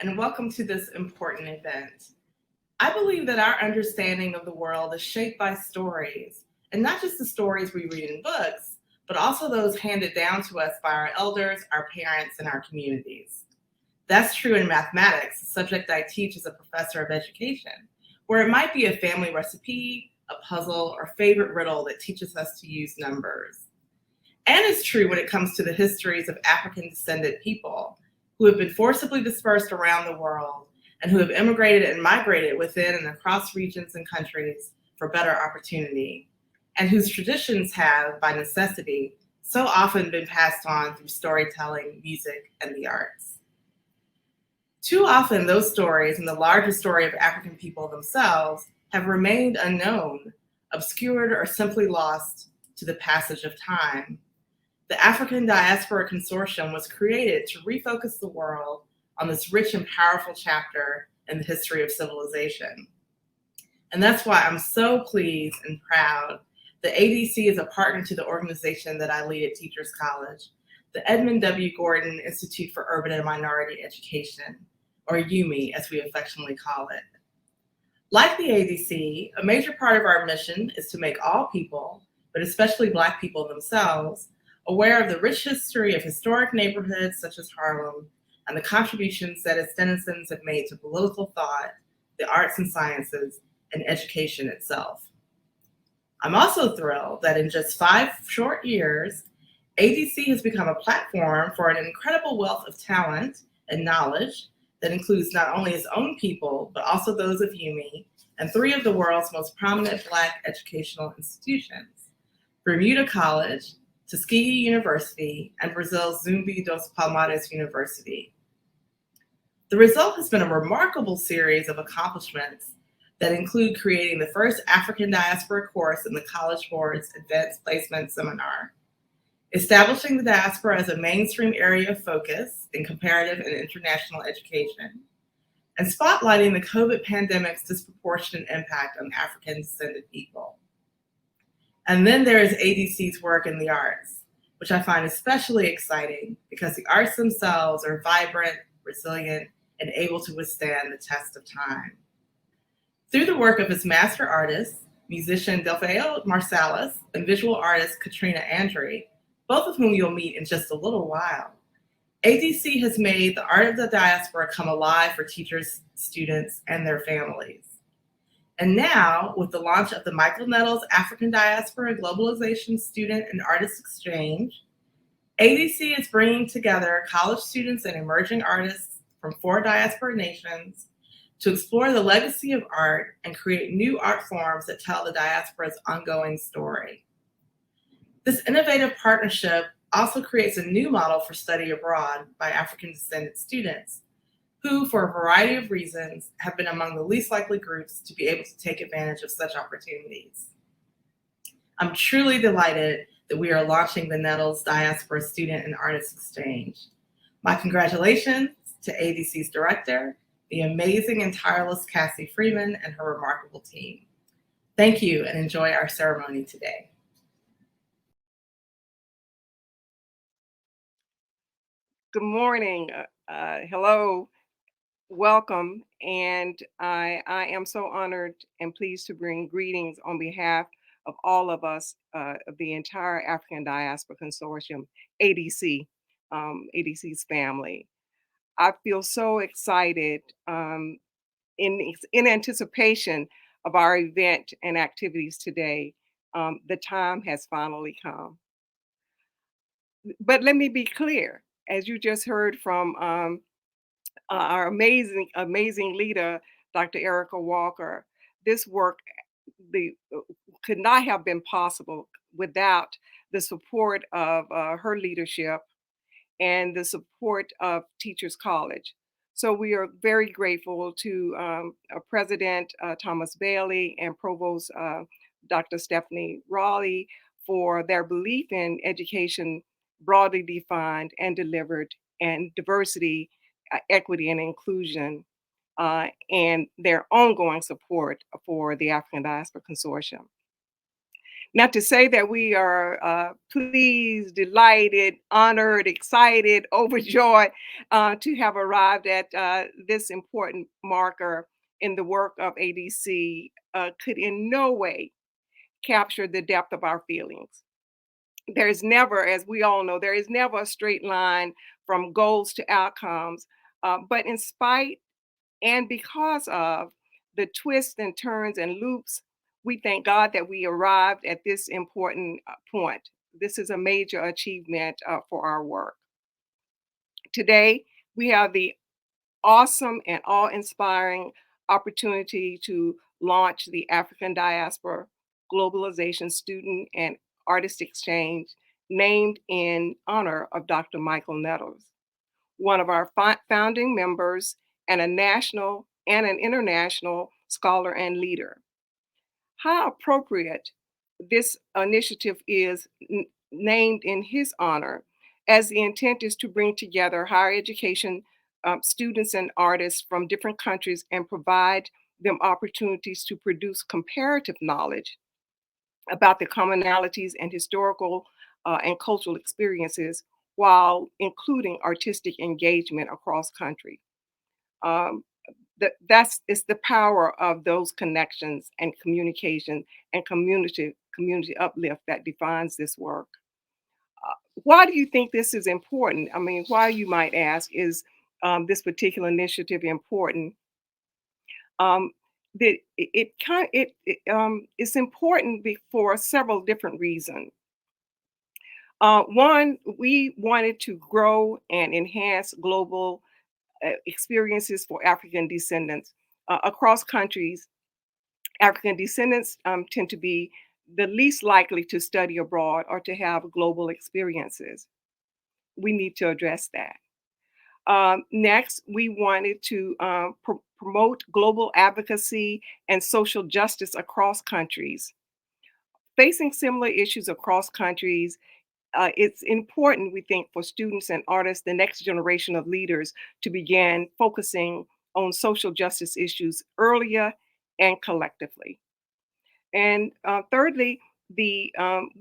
and welcome to this important event. I believe that our understanding of the world is shaped by stories, and not just the stories we read in books, but also those handed down to us by our elders, our parents, and our communities. That's true in mathematics, a subject I teach as a professor of education, where it might be a family recipe, a puzzle, or favorite riddle that teaches us to use numbers. And it's true when it comes to the histories of African descended people who have been forcibly dispersed around the world and who have immigrated and migrated within and across regions and countries for better opportunity, and whose traditions have, by necessity, so often been passed on through storytelling, music, and the arts. Too often, those stories and the larger story of African people themselves have remained unknown, obscured, or simply lost to the passage of time. The African Diaspora Consortium was created to refocus the world on this rich and powerful chapter in the history of civilization. And that's why I'm so pleased and proud that ADC is a partner to the organization that I lead at Teachers College, the Edmund W. Gordon Institute for Urban and Minority Education, or UMI as we affectionately call it. Like the ADC, a major part of our mission is to make all people, but especially Black people themselves, aware of the rich history of historic neighborhoods such as Harlem and the contributions that its denizens have made to political thought, the arts and sciences, and education itself. I'm also thrilled that in just 5 short years, ADC has become a platform for an incredible wealth of talent and knowledge that includes not only its own people, but also those of UMI and 3 of the world's most prominent Black educational institutions, Bermuda College, Tuskegee University, and Brazil's Zumbi dos Palmares University. The result has been a remarkable series of accomplishments that include creating the first African diaspora course in the College Board's Advanced Placement Seminar, establishing the diaspora as a mainstream area of focus in comparative and international education, and spotlighting the COVID pandemic's disproportionate impact on African descended people. And then there is ADC's work in the arts, which I find especially exciting because the arts themselves are vibrant, resilient, and able to withstand the test of time. Through the work of its master artists, musician Delfeo Marsalis and visual artist Katrina Andre, both of whom you'll meet in just a little while, ADC has made the art of the diaspora come alive for teachers, students, and their families. And now, with the launch of the Michael Nettles African Diaspora Globalization Student and Artist Exchange, ADC is bringing together college students and emerging artists from 4 diaspora nations to explore the legacy of art and create new art forms that tell the diaspora's ongoing story. This innovative partnership also creates a new model for study abroad by African descended students, who, for a variety of reasons, have been among the least likely groups to be able to take advantage of such opportunities. I'm truly delighted that we are launching the Nettles Diaspora Student and Artist Exchange. My congratulations to ADC's director, the amazing and tireless Cassie Freeman, and her remarkable team. Thank you, and enjoy our ceremony today. Good morning. Hello. Welcome. And I am so honored and pleased to bring greetings on behalf of all of us, of the entire African Diaspora Consortium, ADC, ADC's family. I feel so excited in anticipation of our event and activities today. The time has finally come. But let me be clear, as you just heard from our amazing leader, Dr. Erica Walker, this work could not have been possible without the support of her leadership and the support of Teachers College. So we are very grateful to President Thomas Bailey and Provost Dr. Stephanie Raleigh for their belief in education broadly defined and delivered, and diversity, equity, and inclusion, and their ongoing support for the African Diaspora Consortium. Not to say that we are pleased, delighted, honored, excited, overjoyed to have arrived at this important marker in the work of ADC could in no way capture the depth of our feelings. There's never, as we all know, there is never a straight line from goals to outcomes. But in spite and because of the twists and turns and loops, we thank God that we arrived at this important point. This is a major achievement for our work. Today, we have the awesome and awe inspiring opportunity to launch the African Diaspora Globalization Student and Artist Exchange, named in honor of Dr. Michael Nettles, one of our founding members and a national and an international scholar and leader. How appropriate this initiative is named in his honor, as the intent is to bring together higher education students and artists from different countries and provide them opportunities to produce comparative knowledge about the commonalities and historical and cultural experiences while including artistic engagement across country. Um, that's it's the power of those connections and communication and community uplift that defines this work. Why do you think this is important? I mean, why, you might ask, is this particular initiative important? Um, that it's important for several different reasons. One, we wanted to grow and enhance global experiences for African descendants across countries. African descendants tend to be the least likely to study abroad or to have global experiences. We need to address that. Next, we wanted to promote global advocacy and social justice across countries. Facing similar issues across countries, it's important, we think, for students and artists, the next generation of leaders, to begin focusing on social justice issues earlier and collectively. And thirdly, we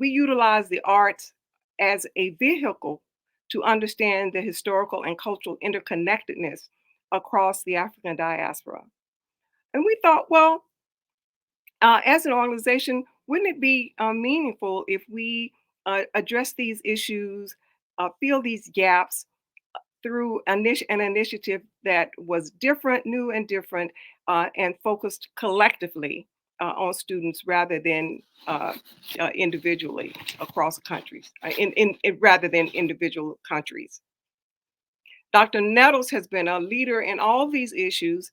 utilize the arts as a vehicle to understand the historical and cultural interconnectedness across the African diaspora. And we thought, well, as an organization, wouldn't it be meaningful if we address these issues, fill these gaps through an initiative that was different, new and different, and focused collectively on students rather than individually across countries, rather than individual countries. Dr. Nettles has been a leader in all these issues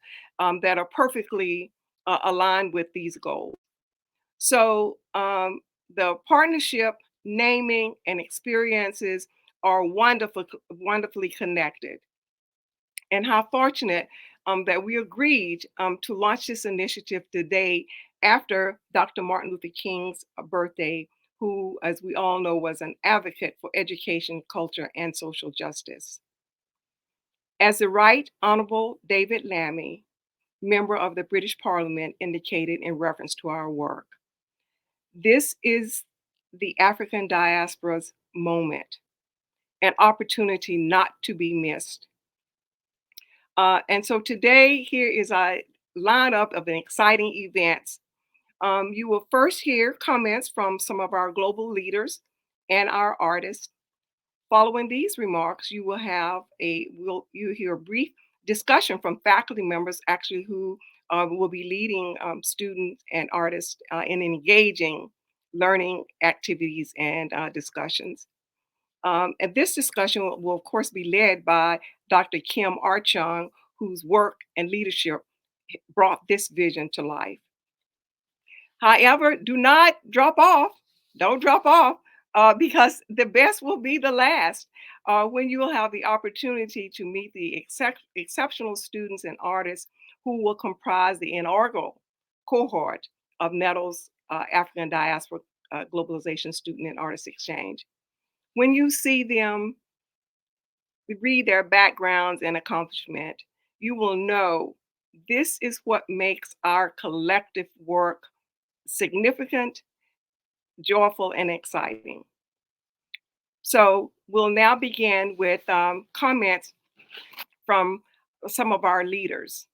that are perfectly aligned with these goals. So the partnership, naming, and experiences are wonderfully connected. And how fortunate that we agreed to launch this initiative today after Dr. Martin Luther King's birthday, who, as we all know, was an advocate for education, culture, and social justice. As the Right Honorable David Lammy, member of the British Parliament, indicated in reference to our work, this is the African diaspora's moment, an opportunity not to be missed. And so today, here is a lineup of exciting events. You will first hear comments from some of our global leaders and our artists. Following these remarks, you you hear a brief discussion from faculty members, actually, who will be leading students and artists in engaging learning activities and discussions. And this discussion will, of course, be led by Dr. Kim Archung, whose work and leadership brought this vision to life. However, do not drop off. Don't drop off because the best will be the last when you will have the opportunity to meet the exceptional students and artists who will comprise the inaugural cohort of Nettles African Diaspora Globalization Student and Artist Exchange. When you see them, read their backgrounds and accomplishment, you will know this is what makes our collective work significant, joyful, and exciting. So we'll now begin with comments from some of our leaders.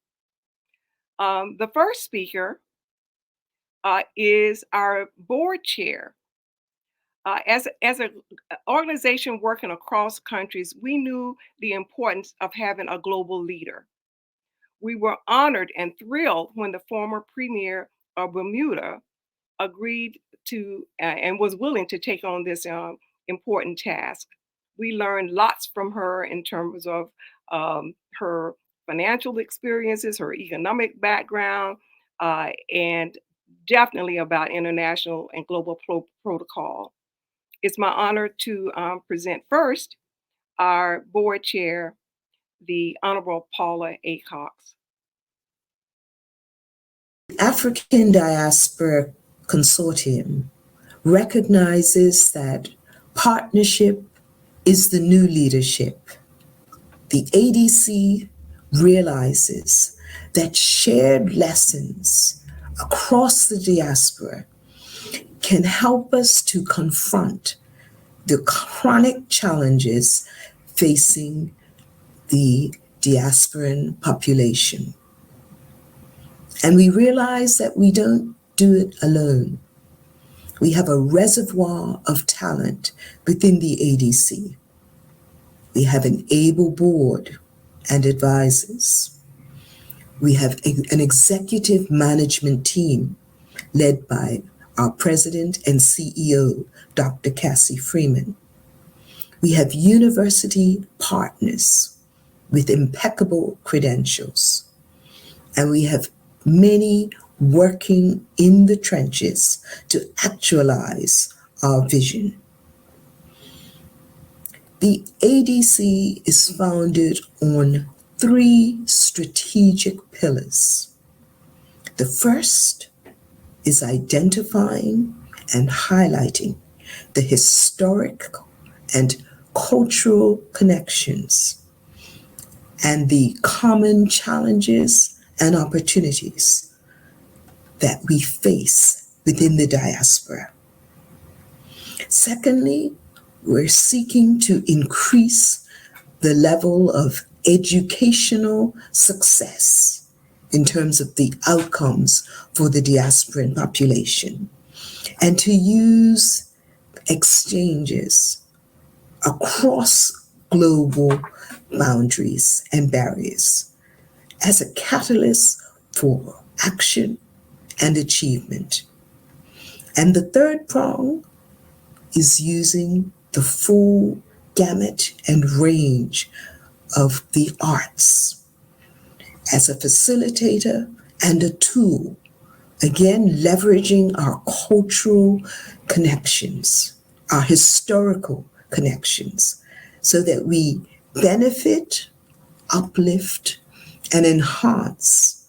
The first speaker is our board chair. As an organization working across countries, we knew the importance of having a global leader. We were honored and thrilled when the former premier of Bermuda agreed to and was willing to take on this important task. We learned lots from her in terms of her financial experiences, her economic background, and definitely about international and global protocol. It's my honor to present first our board chair, the Honorable Paula A. Cox. African Diaspora Consortium recognizes that partnership is the new leadership. The ADC realizes that shared lessons across the diaspora can help us to confront the chronic challenges facing the diasporan population. And we realize that we don't do it alone. We have a reservoir of talent within the ADC. We have an able board and advisors. We have an executive management team led by our president and CEO, Dr. Cassie Freeman. We have university partners with impeccable credentials. And we have many working in the trenches to actualize our vision. The ADC is founded on 3 strategic pillars. The first is identifying and highlighting the historic and cultural connections and the common challenges and opportunities that we face within the diaspora. Secondly, we're seeking to increase the level of educational success in terms of the outcomes for the diasporan population, and to use exchanges across global boundaries and barriers as a catalyst for action and achievement. And the third prong is using the full gamut and range of the arts as a facilitator and a tool, again, leveraging our cultural connections, our historical connections, so that we benefit, uplift, and enhance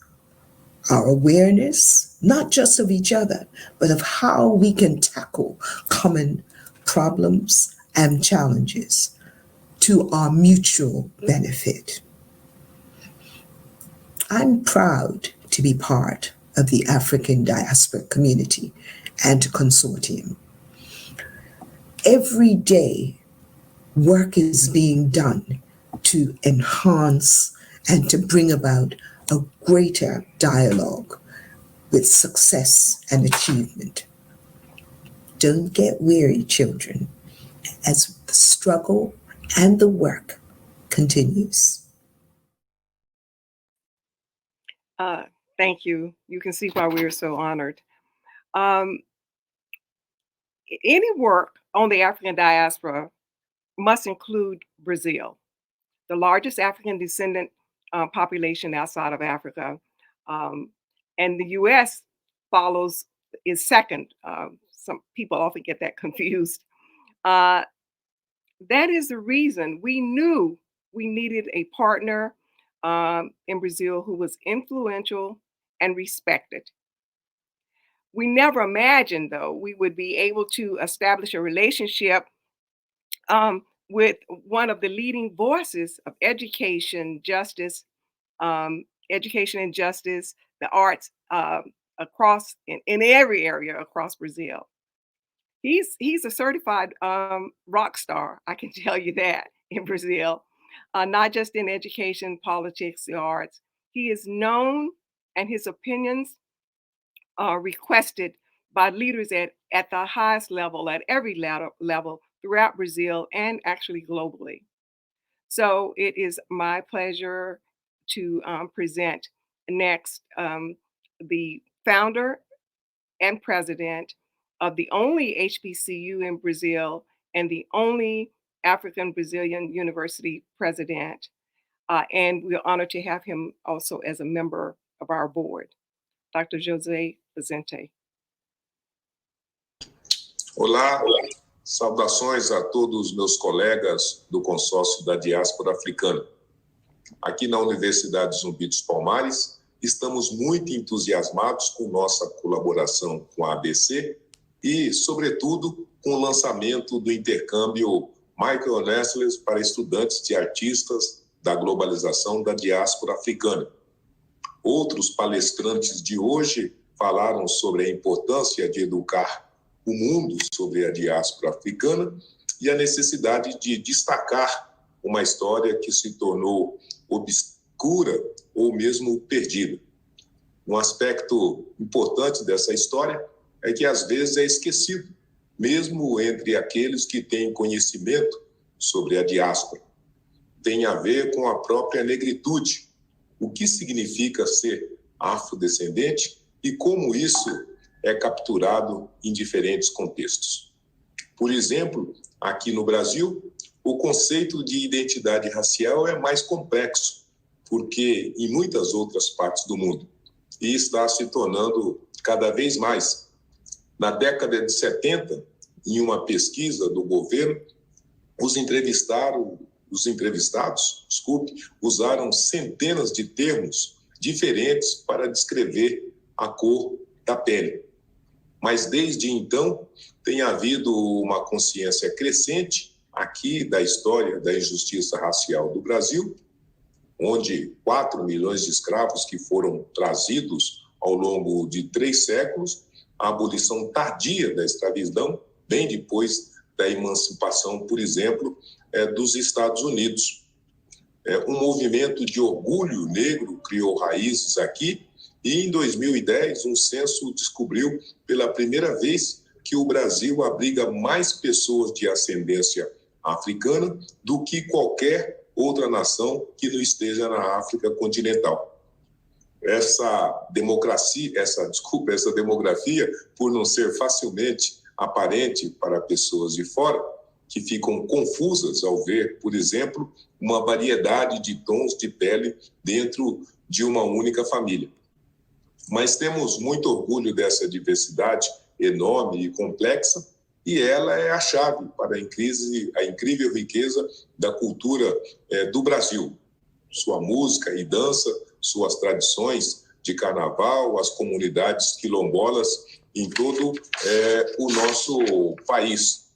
our awareness, not just of each other, but of how we can tackle common problems and challenges to our mutual benefit. I'm proud to be part of the African Diaspora Community and Consortium. Every day, work is being done to enhance and to bring about a greater dialogue with success and achievement. Don't get weary, children, as the struggle and the work continues. Thank you. You can see why we are so honored. Any work on the African diaspora must include Brazil, the largest African descendant population outside of Africa. And the US is second. Some people often get that confused. That is the reason we knew we needed a partner in Brazil who was influential and respected. We never imagined, though, we would be able to establish a relationship with one of the leading voices of education and justice, the arts across in every area across Brazil. He's a certified rock star. I can tell you that in Brazil, not just in education, politics, the arts. He is known, and his opinions are requested by leaders at the highest level, at every level throughout Brazil and actually globally. So it is my pleasure to present next the founder and president of the only HBCU in Brazil and the only African Brazilian University president. And we're honored to have him also as a member of our board, Dr. José Vicente. Olá, saudações a todos os meus colegas do consórcio da diáspora africana. Aqui na Universidade Zumbi dos Palmares, estamos muito entusiasmados com nossa colaboração com a ABC e, sobretudo, com o lançamento do intercâmbio Michael Nettles para estudantes de artistas da globalização da diáspora africana. Outros palestrantes de hoje falaram sobre a importância de educar o mundo sobre a diáspora africana e a necessidade de destacar uma história que se tornou obscura ou mesmo perdida. Um aspecto importante dessa história é que às vezes é esquecido, mesmo entre aqueles que têm conhecimento sobre a diáspora. Tem a ver com a própria negritude, o que significa ser afrodescendente e como isso é capturado em diferentes contextos. Por exemplo, aqui no Brasil, o conceito de identidade racial é mais complexo, porque em muitas outras partes do mundo, e está se tornando cada vez mais. Na década de 70, em uma pesquisa do governo, os entrevistados, usaram centenas de termos diferentes para descrever a cor da pele. Mas desde então tem havido uma consciência crescente aqui da história da injustiça racial do Brasil, onde 4 milhões de escravos que foram trazidos ao longo de 3 séculos, a abolição tardia da escravidão, bem depois da emancipação, por exemplo, dos Estados Unidos. Um movimento de orgulho negro criou raízes aqui e, em 2010, um censo descobriu pela primeira vez que o Brasil abriga mais pessoas de ascendência africana do que qualquer outra nação que não esteja na África continental. Essa demografia, por não ser facilmente aparente para pessoas de fora, que ficam confusas ao ver, por exemplo, uma variedade de tons de pele dentro de uma única família. Mas temos muito orgulho dessa diversidade enorme e complexa, e ela é a chave para a incrível riqueza da cultura do Brasil. Sua música e dança, suas tradições de carnaval, as comunidades quilombolas em todo o nosso país.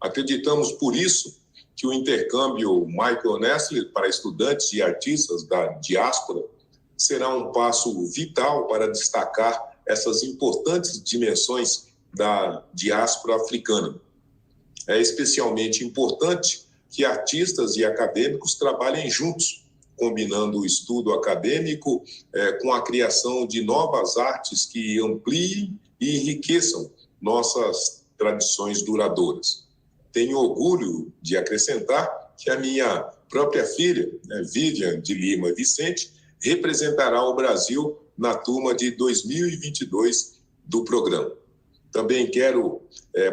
Acreditamos, por isso, que o intercâmbio Michael Nettles para estudantes e artistas da diáspora será um passo vital para destacar essas importantes dimensões da diáspora africana. É especialmente importante que artistas e acadêmicos trabalhem juntos, combinando o estudo acadêmico com a criação de novas artes que ampliem e enriqueçam nossas tradições duradouras. Tenho orgulho de acrescentar que a minha própria filha, Vivian de Lima Vicente, representará o Brasil na turma de 2022 do programa. Também quero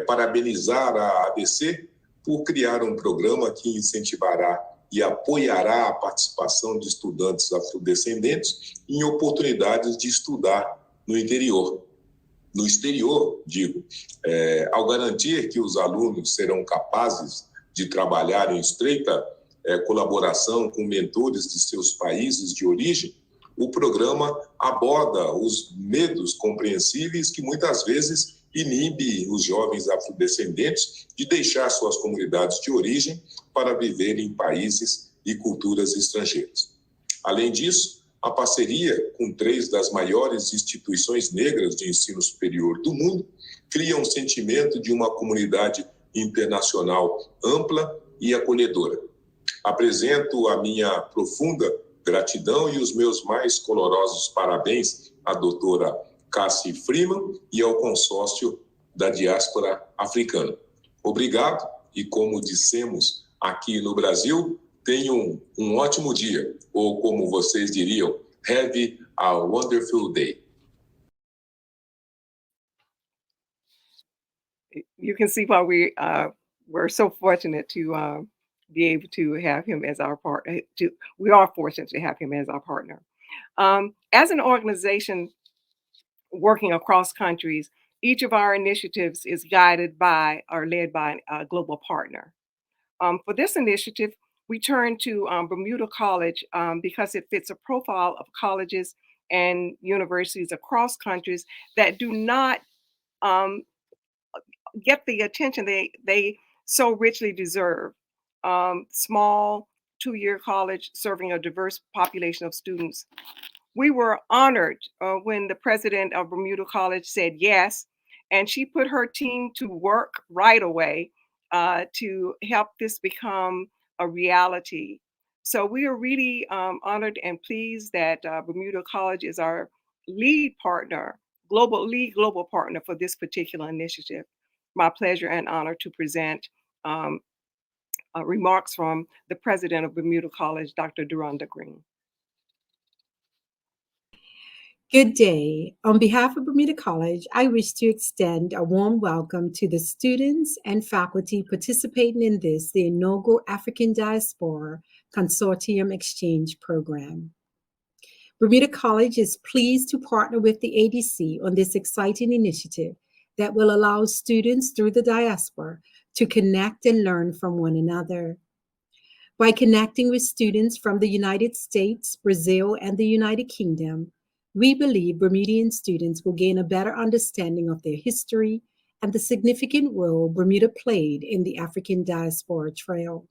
parabenizar a ABC por criar um programa que incentivará e apoiará a participação de estudantes afrodescendentes em oportunidades de estudar no interior. No exterior, digo, ao garantir que os alunos serão capazes de trabalhar em estreita colaboração com mentores de seus países de origem, o programa aborda os medos compreensíveis que muitas vezes inibe os jovens afrodescendentes de deixar suas comunidades de origem para viver em países e culturas estrangeiras. Além disso, a parceria com 3 das maiores instituições negras de ensino superior do mundo cria um sentimento de uma comunidade internacional ampla e acolhedora. Apresento a minha profunda gratidão e os meus mais calorosos parabéns à doutora Cassie Freeman e ao consórcio da diáspora africana. Obrigado e, como dissemos aqui no Brasil, tenham um ótimo dia, ou como vocês diriam, have a wonderful day. You can see why we're so fortunate to be able to have him as our partner. We are fortunate to have him as our partner. As an organization working across countries, each of our initiatives is guided by or led by a global partner. For this initiative, we turn to Bermuda College because it fits a profile of colleges and universities across countries that do not get the attention they so richly deserve. Small 2-year college serving a diverse population of students. We were honored when the president of Bermuda College said yes, and she put her team to work right away to help this become a reality. So we are really honored and pleased that Bermuda College is our lead partner, global partner for this particular initiative. My pleasure and honor to present remarks from the president of Bermuda College, Dr. Duranda Green. Good day. On behalf of Bermuda College, I wish to extend a warm welcome to the students and faculty participating in the inaugural African Diaspora Consortium Exchange Program. Bermuda College is pleased to partner with the ADC on this exciting initiative that will allow students through the diaspora to connect and learn from one another. By connecting with students from the United States, Brazil, and the United Kingdom, we believe Bermudian students will gain a better understanding of their history and the significant role Bermuda played in the African Diaspora Trail.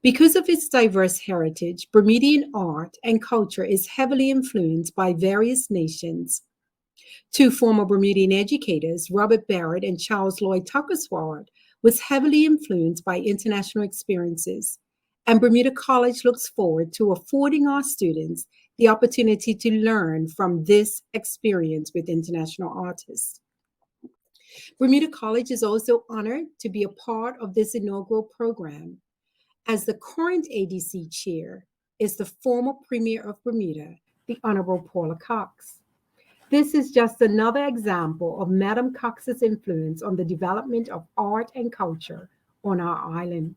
Because of its diverse heritage, Bermudian art and culture is heavily influenced by various nations. Two former Bermudian educators, Robert Barrett and Charles Lloyd Tuckersward, was heavily influenced by international experiences, and Bermuda College looks forward to affording our students the opportunity to learn from this experience with international artists. Bermuda College is also honored to be a part of this inaugural program, as the current ADC chair is the former Premier of Bermuda, the Honorable Paula Cox. This is just another example of Madam Cox's influence on the development of art and culture on our island.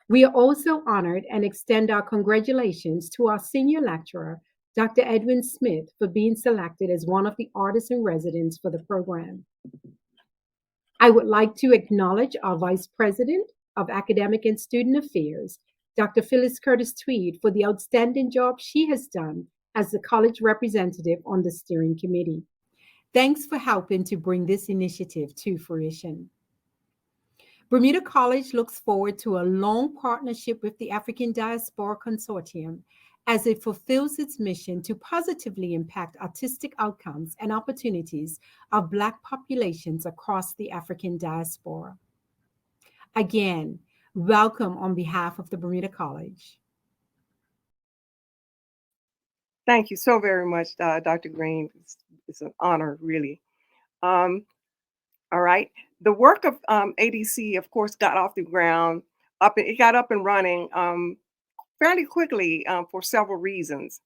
We are also honored and extend our congratulations to our senior lecturer, Dr. Edwin Smith, for being selected as one of the artists in residence for the program. I would like to acknowledge our Vice President of Academic and Student Affairs, Dr. Phyllis Curtis Tweed, for the outstanding job she has done as the college representative on the steering committee. Thanks for helping to bring this initiative to fruition. Bermuda College looks forward to a long partnership with the African Diaspora Consortium as it fulfills its mission to positively impact artistic outcomes and opportunities of Black populations across the African diaspora. Again, welcome on behalf of the Bermuda College. Thank you so very much, Dr. Green. It's an honor, really. All right. The work of ADC, of course, got off the ground. It got up and running fairly quickly for several reasons.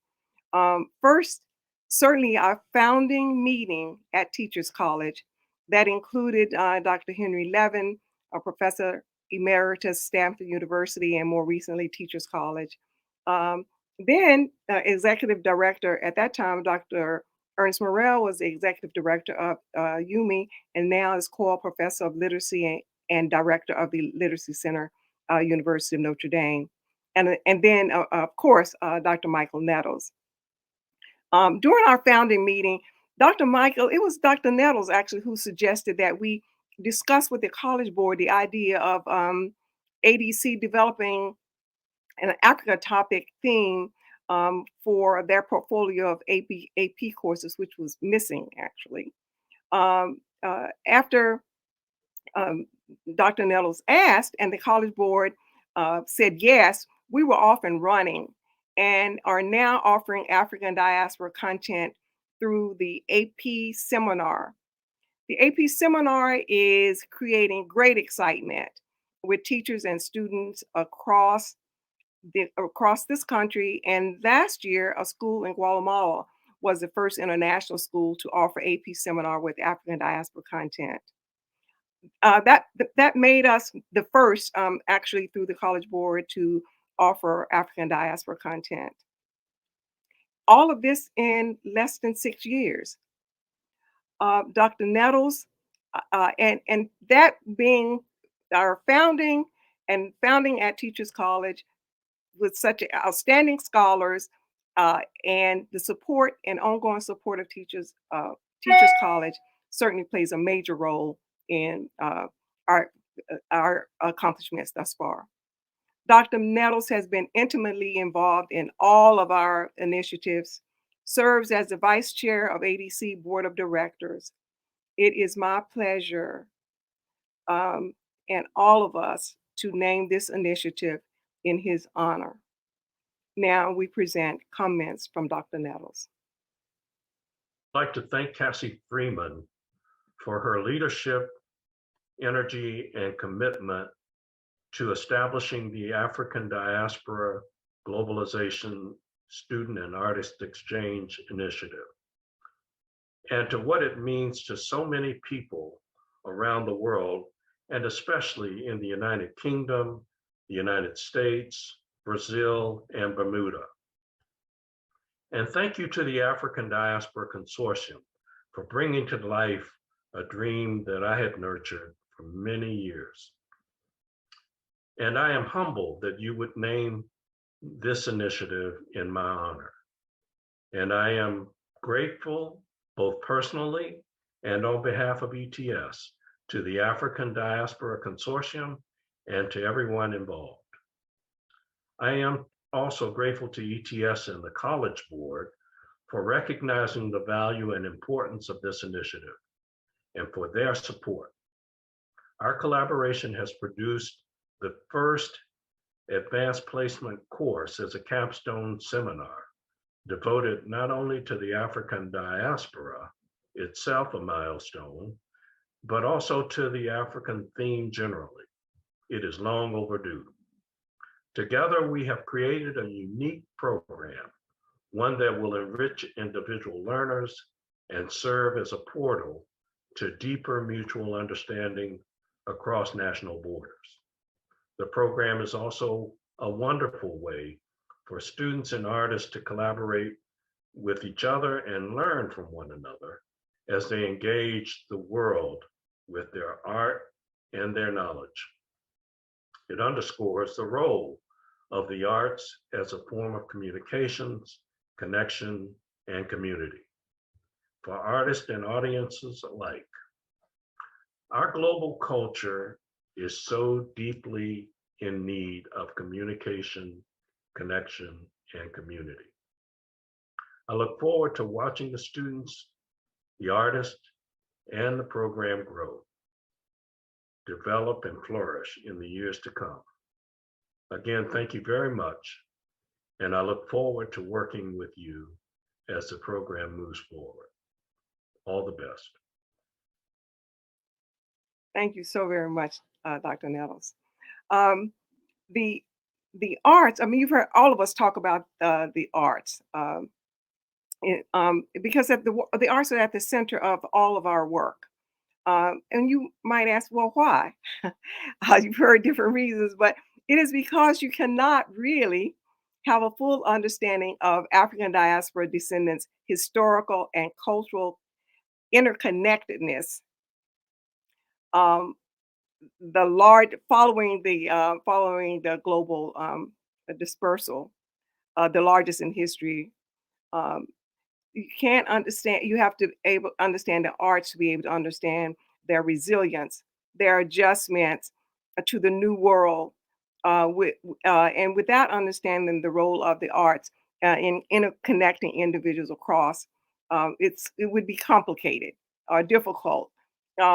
First, certainly our founding meeting at Teachers College that included Dr. Henry Levin, a professor emeritus, Stanford University, and more recently, Teachers College. Then executive director at that time, Dr. Ernest Morrell was the executive director of UME and now is Cole Professor of Literacy and director of the Literacy Center, University of Notre Dame. And then, of course, Dr. Michael Nettles. During our founding meeting, it was Dr. Nettles actually who suggested that we discuss with the College Board the idea of ADC developing an Africa topic theme for their portfolio of AP courses, which was missing actually. After Dr. Nettles asked, and the College Board said yes, we were off and running and are now offering African diaspora content through the AP seminar. The AP seminar is creating great excitement with teachers and students across this country. And last year, a school in Guatemala was the first international school to offer AP seminar with African diaspora content. That made us the first, actually, through the College Board to offer African diaspora content. All of this in less than 6 years. Dr. Nettles, and that being our founding at Teachers College with such outstanding scholars, and the support and ongoing support of Teachers College certainly plays a major role in our accomplishments thus far. Dr. Nettles has been intimately involved in all of our initiatives, serves as the Vice Chair of ADC Board of Directors. It is my pleasure, and all of us, to name this initiative in his honor. Now we present comments from Dr. Nettles. I'd like to thank Cassie Freeman for her leadership, energy, and commitment to establishing the African Diaspora Globalization Student and Artist Exchange Initiative, and to what it means to so many people around the world, and especially in the United Kingdom, the United States, Brazil, and Bermuda. And thank you to the African Diaspora Consortium for bringing to life a dream that I had nurtured for many years. And I am humbled that you would name this initiative in my honor. And I am grateful, both personally and on behalf of ETS, to the African Diaspora Consortium and to everyone involved. I am also grateful to ETS and the College Board for recognizing the value and importance of this initiative and for their support. Our collaboration has produced the first advanced placement course as a capstone seminar devoted not only to the African diaspora, itself a milestone, but also to the African theme generally. It is long overdue. Together, we have created a unique program, one that will enrich individual learners and serve as a portal to deeper mutual understanding across national borders. The program is also a wonderful way for students and artists to collaborate with each other and learn from one another as they engage the world with their art and their knowledge. It underscores the role of the arts as a form of communications, connection, and community for artists and audiences alike. Our global culture is so deeply in need of communication, connection, and community. I look forward to watching the students, the artists, and the program grow, develop, and flourish in the years to come. Again, thank you very much, and I look forward to working with you as the program moves forward. All the best. Thank you so very much, Dr. Nettles. The arts, I mean, you've heard all of us talk about the arts, because the arts are at the center of all of our work. And you might ask, well, why? You've heard different reasons, but it is because you cannot really have a full understanding of African diaspora descendants' historical and cultural interconnectedness. Following the global dispersal, the largest in history. You can't understand. You have to understand the arts to be able to understand their resilience, their adjustments to the new world, and without understanding the role of the arts in interconnecting individuals across, it would be complicated. difficult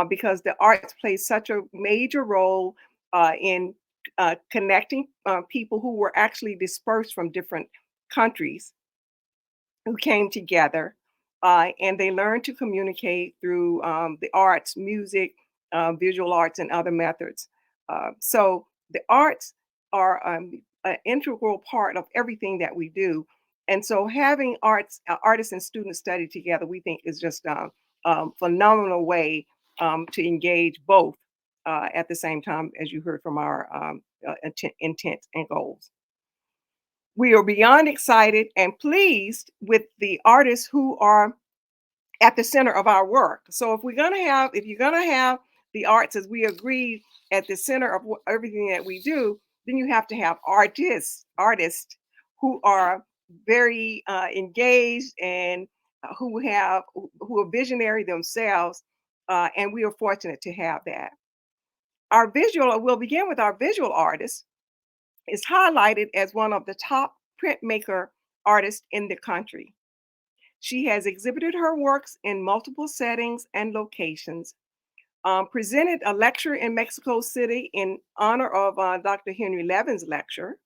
because the arts play such a major role in connecting people who were actually dispersed from different countries who came together and they learned to communicate through the arts, music, visual arts, and other methods. So the arts are an integral part of everything that we do. And so having artists and students study together, we think is just a phenomenal way to engage both at the same time, as you heard from our intent and goals. We are beyond excited and pleased with the artists who are at the center of our work. So if you're going to have the arts, as we agreed, at the center of everything that we do, then you have to have artists who are very engaged and who are visionary themselves. And we are fortunate to have that. We'll begin with our visual artist, is highlighted as one of the top printmaker artists in the country. She has exhibited her works in multiple settings and locations, presented a lecture in Mexico City in honor of Dr. Henry Levin's lecture.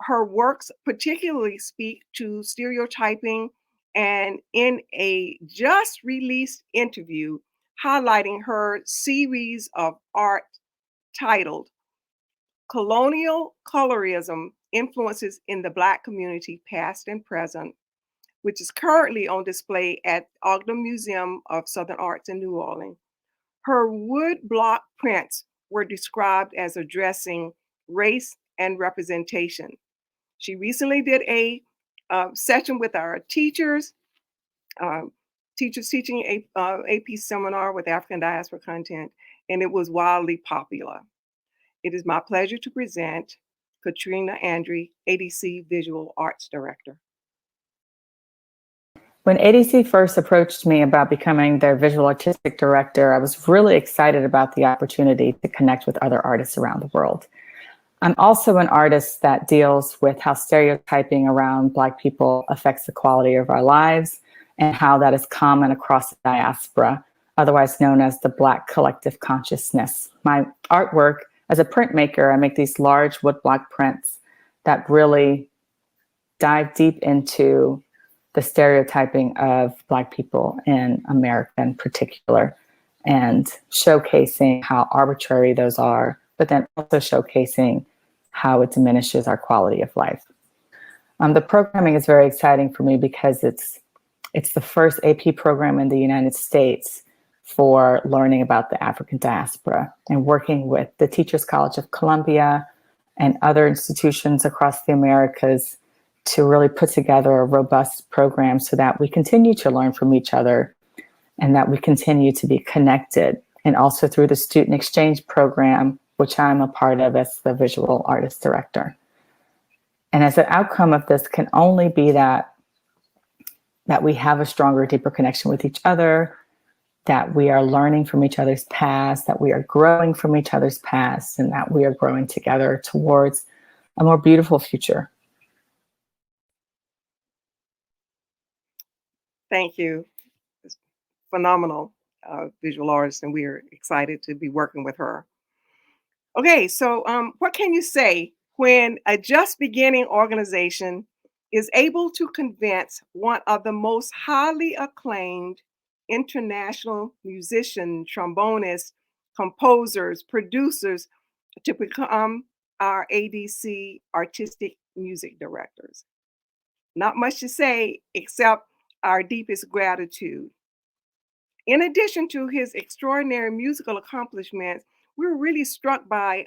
Her works particularly speak to stereotyping, and in a just released interview highlighting her series of art titled Colonial Colorism Influences in the Black Community, Past and Present, which is currently on display at Ogden Museum of Southern Arts in New Orleans. Her wood block prints were described as addressing race and representation. She recently did a session with our teachers teaching a AP seminar with African diaspora content, and it was wildly popular. It is my pleasure to present Katrina Andre, ADC Visual Arts Director. When ADC first approached me about becoming their visual artistic director, I was really excited about the opportunity to connect with other artists around the world. I'm also an artist that deals with how stereotyping around Black people affects the quality of our lives and how that is common across the diaspora, otherwise known as the Black collective consciousness. My artwork, as a printmaker, I make these large wood block prints that really dive deep into the stereotyping of Black people in America in particular, and showcasing how arbitrary those are, but then also showcasing how it diminishes our quality of life. The programming is very exciting for me because it's the first AP program in the United States for learning about the African diaspora, and working with the Teachers College of Columbia and other institutions across the Americas to really put together a robust program so that we continue to learn from each other and that we continue to be connected. And also through the student exchange program, which I'm a part of as the visual artist director. And as an outcome of this can only be that we have a stronger, deeper connection with each other, that we are learning from each other's past, that we are growing from each other's past, and that we are growing together towards a more beautiful future. Thank you. It's phenomenal visual artist, and we are excited to be working with her. Okay, so what can you say when a just beginning organization is able to convince one of the most highly acclaimed international musicians, trombonists, composers, producers to become our ADC artistic music directors? Not much to say except our deepest gratitude. In addition to his extraordinary musical accomplishments, we were really struck by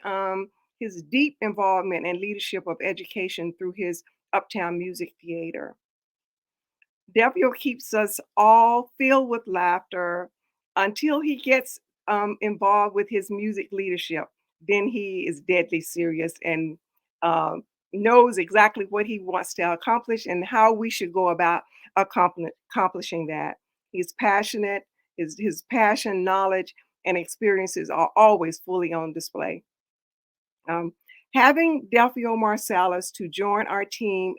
his deep involvement and leadership of education through his Uptown Music Theater. Delvio keeps us all filled with laughter until he gets involved with his music leadership. Then he is deadly serious and knows exactly what he wants to accomplish and how we should go about accomplishing that. He's passionate. His passion, knowledge, and experiences are always fully on display. Having Delfio Marsalis to join our team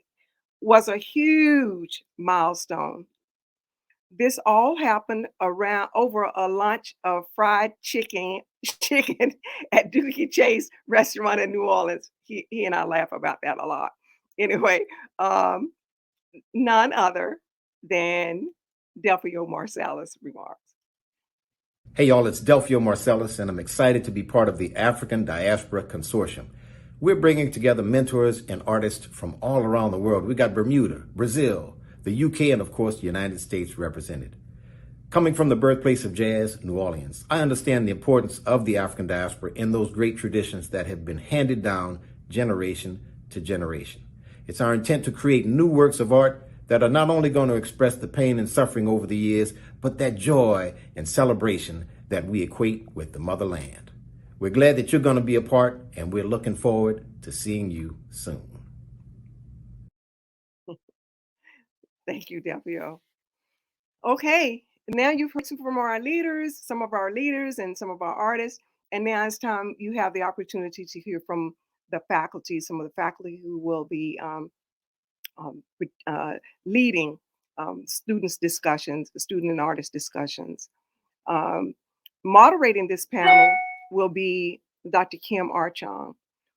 was a huge milestone. This all happened around over a lunch of fried chicken at Dookie Chase restaurant in New Orleans. He and I laugh about that a lot. Anyway, um, none other than Delphio Marsalis remarks. Hey y'all, it's Delphio Marsalis, and I'm excited to be part of the African Diaspora Consortium. We're bringing together mentors and artists from all around the world. We got Bermuda, Brazil, the UK, and of course, the United States represented. Coming from the birthplace of jazz, New Orleans, I understand the importance of the African diaspora in those great traditions that have been handed down generation to generation. It's our intent to create new works of art that are not only going to express the pain and suffering over the years, but that joy and celebration that we equate with the motherland. We're glad that you're going to be a part, and we're looking forward to seeing you soon. Thank you, Delphio. Okay, now you've heard some from our leaders, some of our leaders and some of our artists, and now it's time you have the opportunity to hear from the faculty, some of the faculty who will be leading student and artist discussions. Moderating this panel will be Dr. Kim Archon,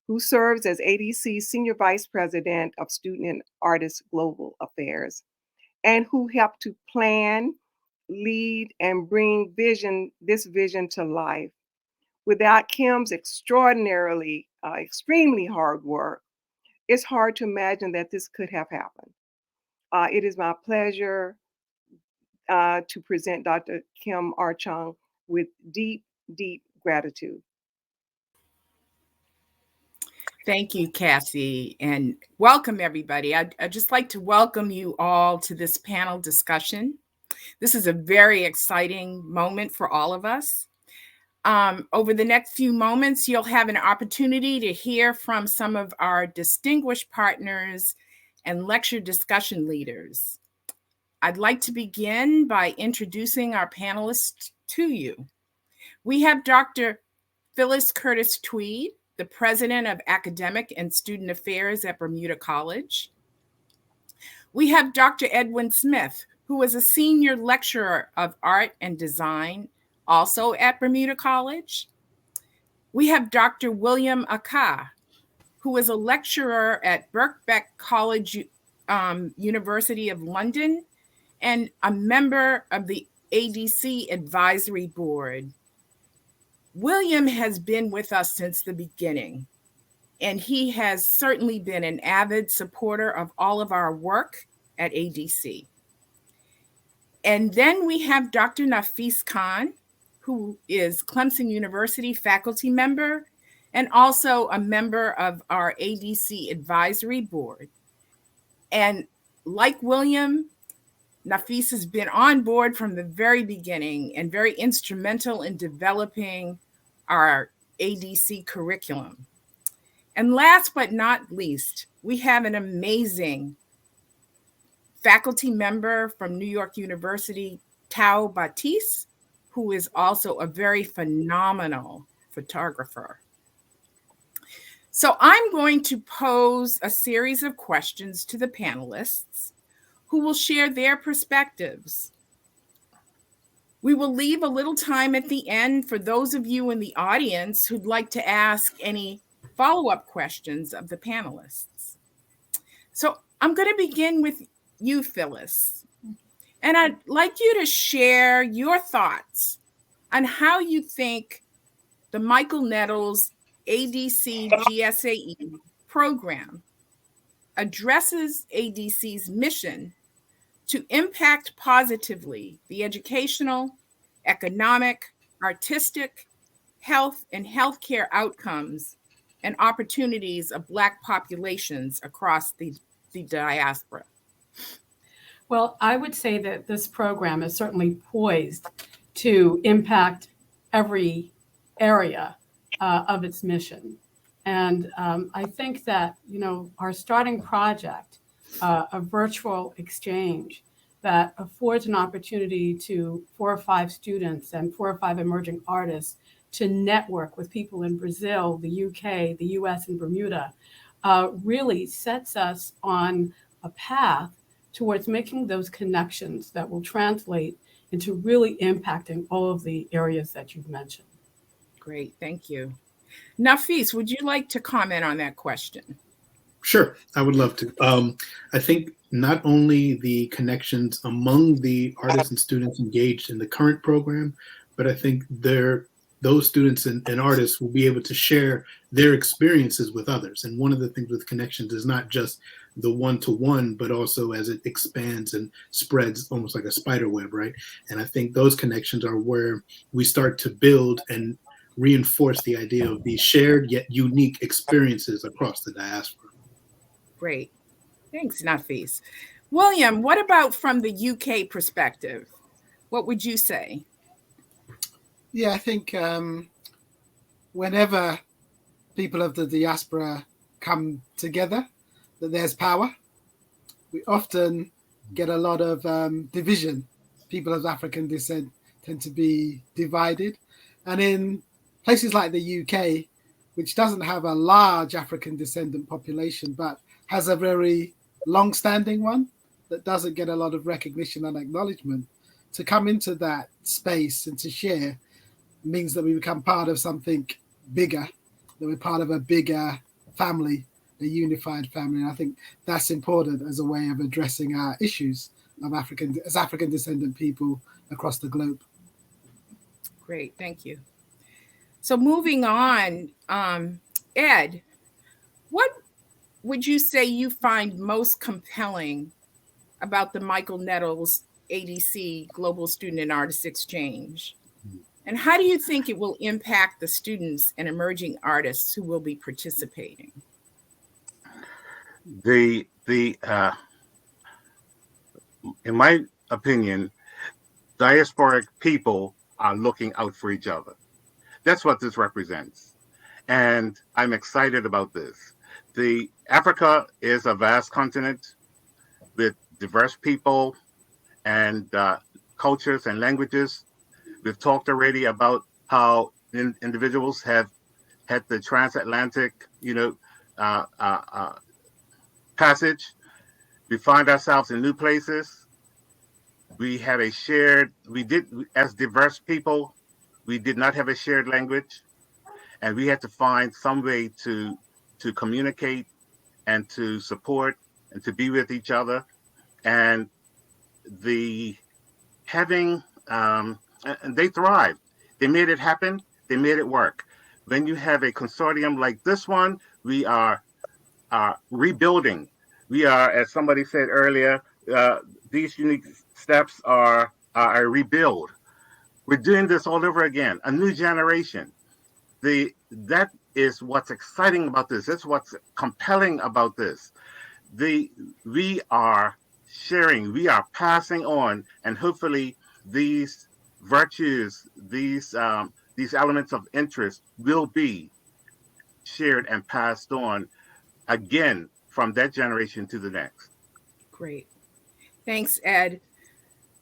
who serves as ADC Senior Vice President of Student and Artist Global Affairs, and who helped to plan, lead, and bring this vision to life. Without Kim's extraordinarily, extremely hard work, it's hard to imagine that this could have happened. It is my pleasure to present Dr. Kim Archon with deep, deep gratitude. Thank you, Cassie, and welcome everybody. I'd just like to welcome you all to this panel discussion. This is a very exciting moment for all of us. Over the next few moments, you'll have an opportunity to hear from some of our distinguished partners and lecture discussion leaders. I'd like to begin by introducing our panelists to you. We have Dr. Phyllis Curtis Tweed, the President of Academic and Student Affairs at Bermuda College. We have Dr. Edwin Smith, who is a senior lecturer of art and design, also at Bermuda College. We have Dr. William Aka, who is a lecturer at Birkbeck College, University of London, and a member of the ADC Advisory Board. William has been with us since the beginning, and he has certainly been an avid supporter of all of our work at ADC. And then we have Dr. Nafis Khan, who is Clemson University faculty member and also a member of our ADC Advisory Board. And like William, Nafis has been on board from the very beginning and very instrumental in developing our ADC curriculum. And last but not least, we have an amazing faculty member from New York University, Tao Batiste, who is also a very phenomenal photographer. So I'm going to pose a series of questions to the panelists who will share their perspectives. We will leave a little time at the end for those of you in the audience who'd like to ask any follow-up questions of the panelists. So I'm going to begin with you, Phyllis. And I'd like you to share your thoughts on how you think the Michael Nettles ADC GSAE program addresses ADC's mission to impact positively the educational, economic, artistic, health, and healthcare outcomes and opportunities of Black populations across the diaspora. Well, I would say that this program is certainly poised to impact every area of its mission. And I think that, our starting project, a virtual exchange that affords an opportunity to 4 or 5 students and 4 or 5 emerging artists to network with people in Brazil, the UK, the US, and Bermuda, really sets us on a path towards making those connections that will translate into really impacting all of the areas that you've mentioned. Great, thank you. Nafis, would you like to comment on that question? Sure, I would love to. I think not only the connections among the artists and students engaged in the current program, but I think those students and artists will be able to share their experiences with others. And one of the things with connections is not just the one-to-one, but also as it expands and spreads almost like a spider web, right? And I think those connections are where we start to build and reinforce the idea of these shared yet unique experiences across the diaspora. Great. Thanks, Nafis. William, what about from the UK perspective? What would you say? Yeah, I think whenever people of the diaspora come together, that there's power. We often get a lot of division. People of African descent tend to be divided. And in places like the UK, which doesn't have a large African descendant population, but has a very long-standing one that doesn't get a lot of recognition and acknowledgement, to come into that space and to share means that we become part of something bigger, that we're part of a bigger family, a unified family. And I think that's important as a way of addressing our issues of African descendant people across the globe. Great, thank you. So moving on, Ed, what would you say you find most compelling about the Michael Nettles ADC Global Student and Artist Exchange? And how do you think it will impact the students and emerging artists who will be participating? In my opinion, diasporic people are looking out for each other. That's what this represents. And I'm excited about this. Africa is a vast continent with diverse people and cultures and languages. We've talked already about how individuals have had the transatlantic, passage. We find ourselves in new places. As diverse people, we did not have a shared language, and we had to find some way to communicate and to support and to be with each other. And and they thrived. They made it happen. They made it work. When you have a consortium like this one, we are rebuilding. We are, as somebody said earlier, these unique steps are a rebuild. We're doing this all over again, a new generation. That is what's exciting about this. That's what's compelling about this. We are sharing, we are passing on, and hopefully these virtues, these elements of interest will be shared and passed on again from that generation to the next. Great. Thanks, Ed.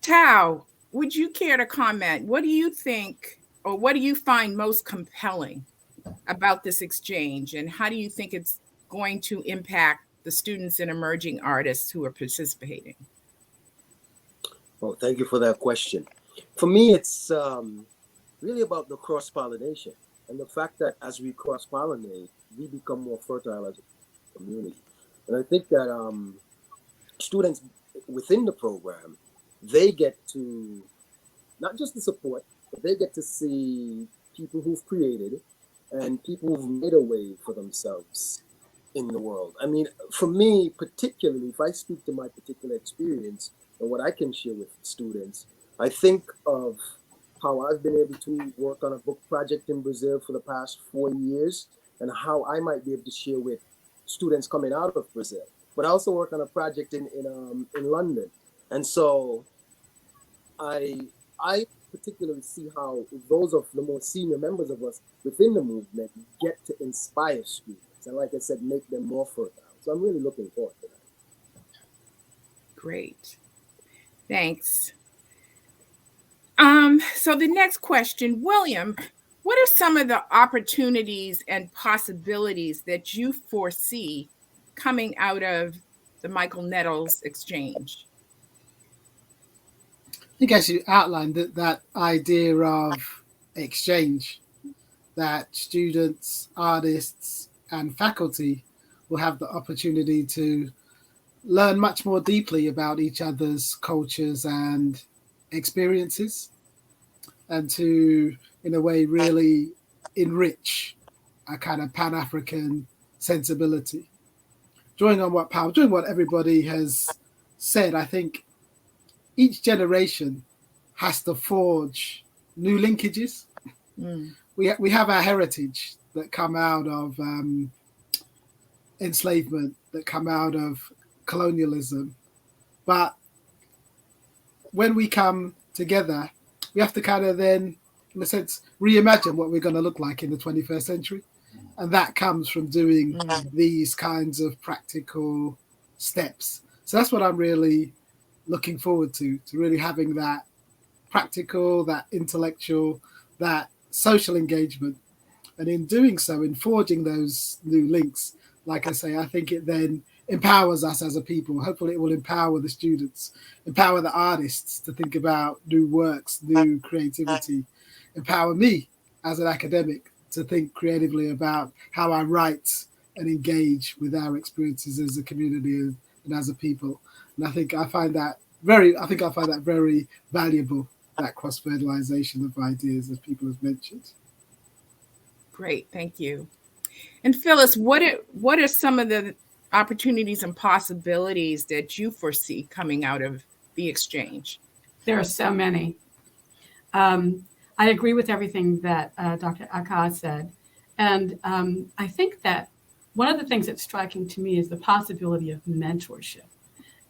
Tao, would you care to comment? What do you think, or what do you find most compelling about this exchange, and how do you think it's going to impact the students and emerging artists who are participating? Well, thank you for that question. For me, it's really about the cross-pollination and the fact that as we cross-pollinate, we become more fertile as a community. And I think that students within the program, they get to, not just the support, but they get to see people who've created and people who've made a way for themselves in the world. I mean, for me, particularly, if I speak to my particular experience and what I can share with students, I think of how I've been able to work on a book project in Brazil for the past 4 years and how I might be able to share with students coming out of Brazil. But I also work on a project in London. And so I particularly see how those of the more senior members of us within the movement get to inspire students. And like I said, make them more fertile. So I'm really looking forward to that. Great. Thanks. So the next question, William, what are some of the opportunities and possibilities that you foresee coming out of the Michael Nettles Exchange? I think as you outlined that idea of exchange, that students, artists, and faculty will have the opportunity to learn much more deeply about each other's cultures and experiences, and to, in a way, really enrich a kind of Pan-African sensibility. Drawing on what everybody has said, I think each generation has to forge new linkages. Mm. We have our heritage that come out of enslavement, that come out of colonialism. But when we come together, we have to kind of then, in a sense, reimagine what we're going to look like in the 21st century. And that comes from doing these kinds of practical steps. So that's what I'm really looking forward to really having that practical, that intellectual, that social engagement. And in doing so, in forging those new links, like I say, I think it then empowers us as a people. Hopefully it will empower the students, empower the artists to think about new works, new creativity, empower me as an academic to think creatively about how I write and engage with our experiences as a community and as a people. And I think I find that very valuable, that cross-fertilization of ideas, as people have mentioned. Great, thank you. And Phyllis, what are some of the opportunities and possibilities that you foresee coming out of the exchange? There are so many. I agree with everything that Dr. Akkad said. And I think that one of the things that's striking to me is the possibility of mentorship.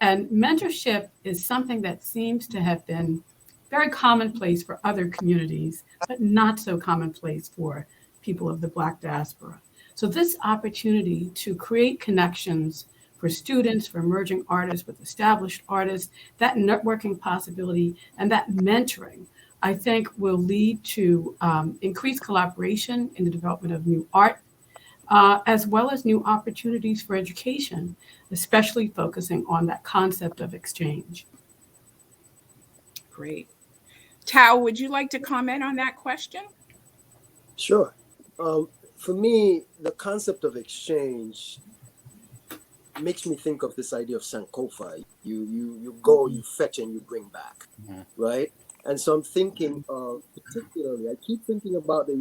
And mentorship is something that seems to have been very commonplace for other communities, but not so commonplace for people of the Black diaspora. So this opportunity to create connections for students, for emerging artists with established artists, that networking possibility and that mentoring, I think will lead to increased collaboration in the development of new art, as well as new opportunities for education, especially focusing on that concept of exchange. Great. Tao, would you like to comment on that question? Sure. For me, the concept of exchange makes me think of this idea of Sankofa. You go, you fetch, and you bring back, right? And so I'm thinking of, particularly, I keep thinking about the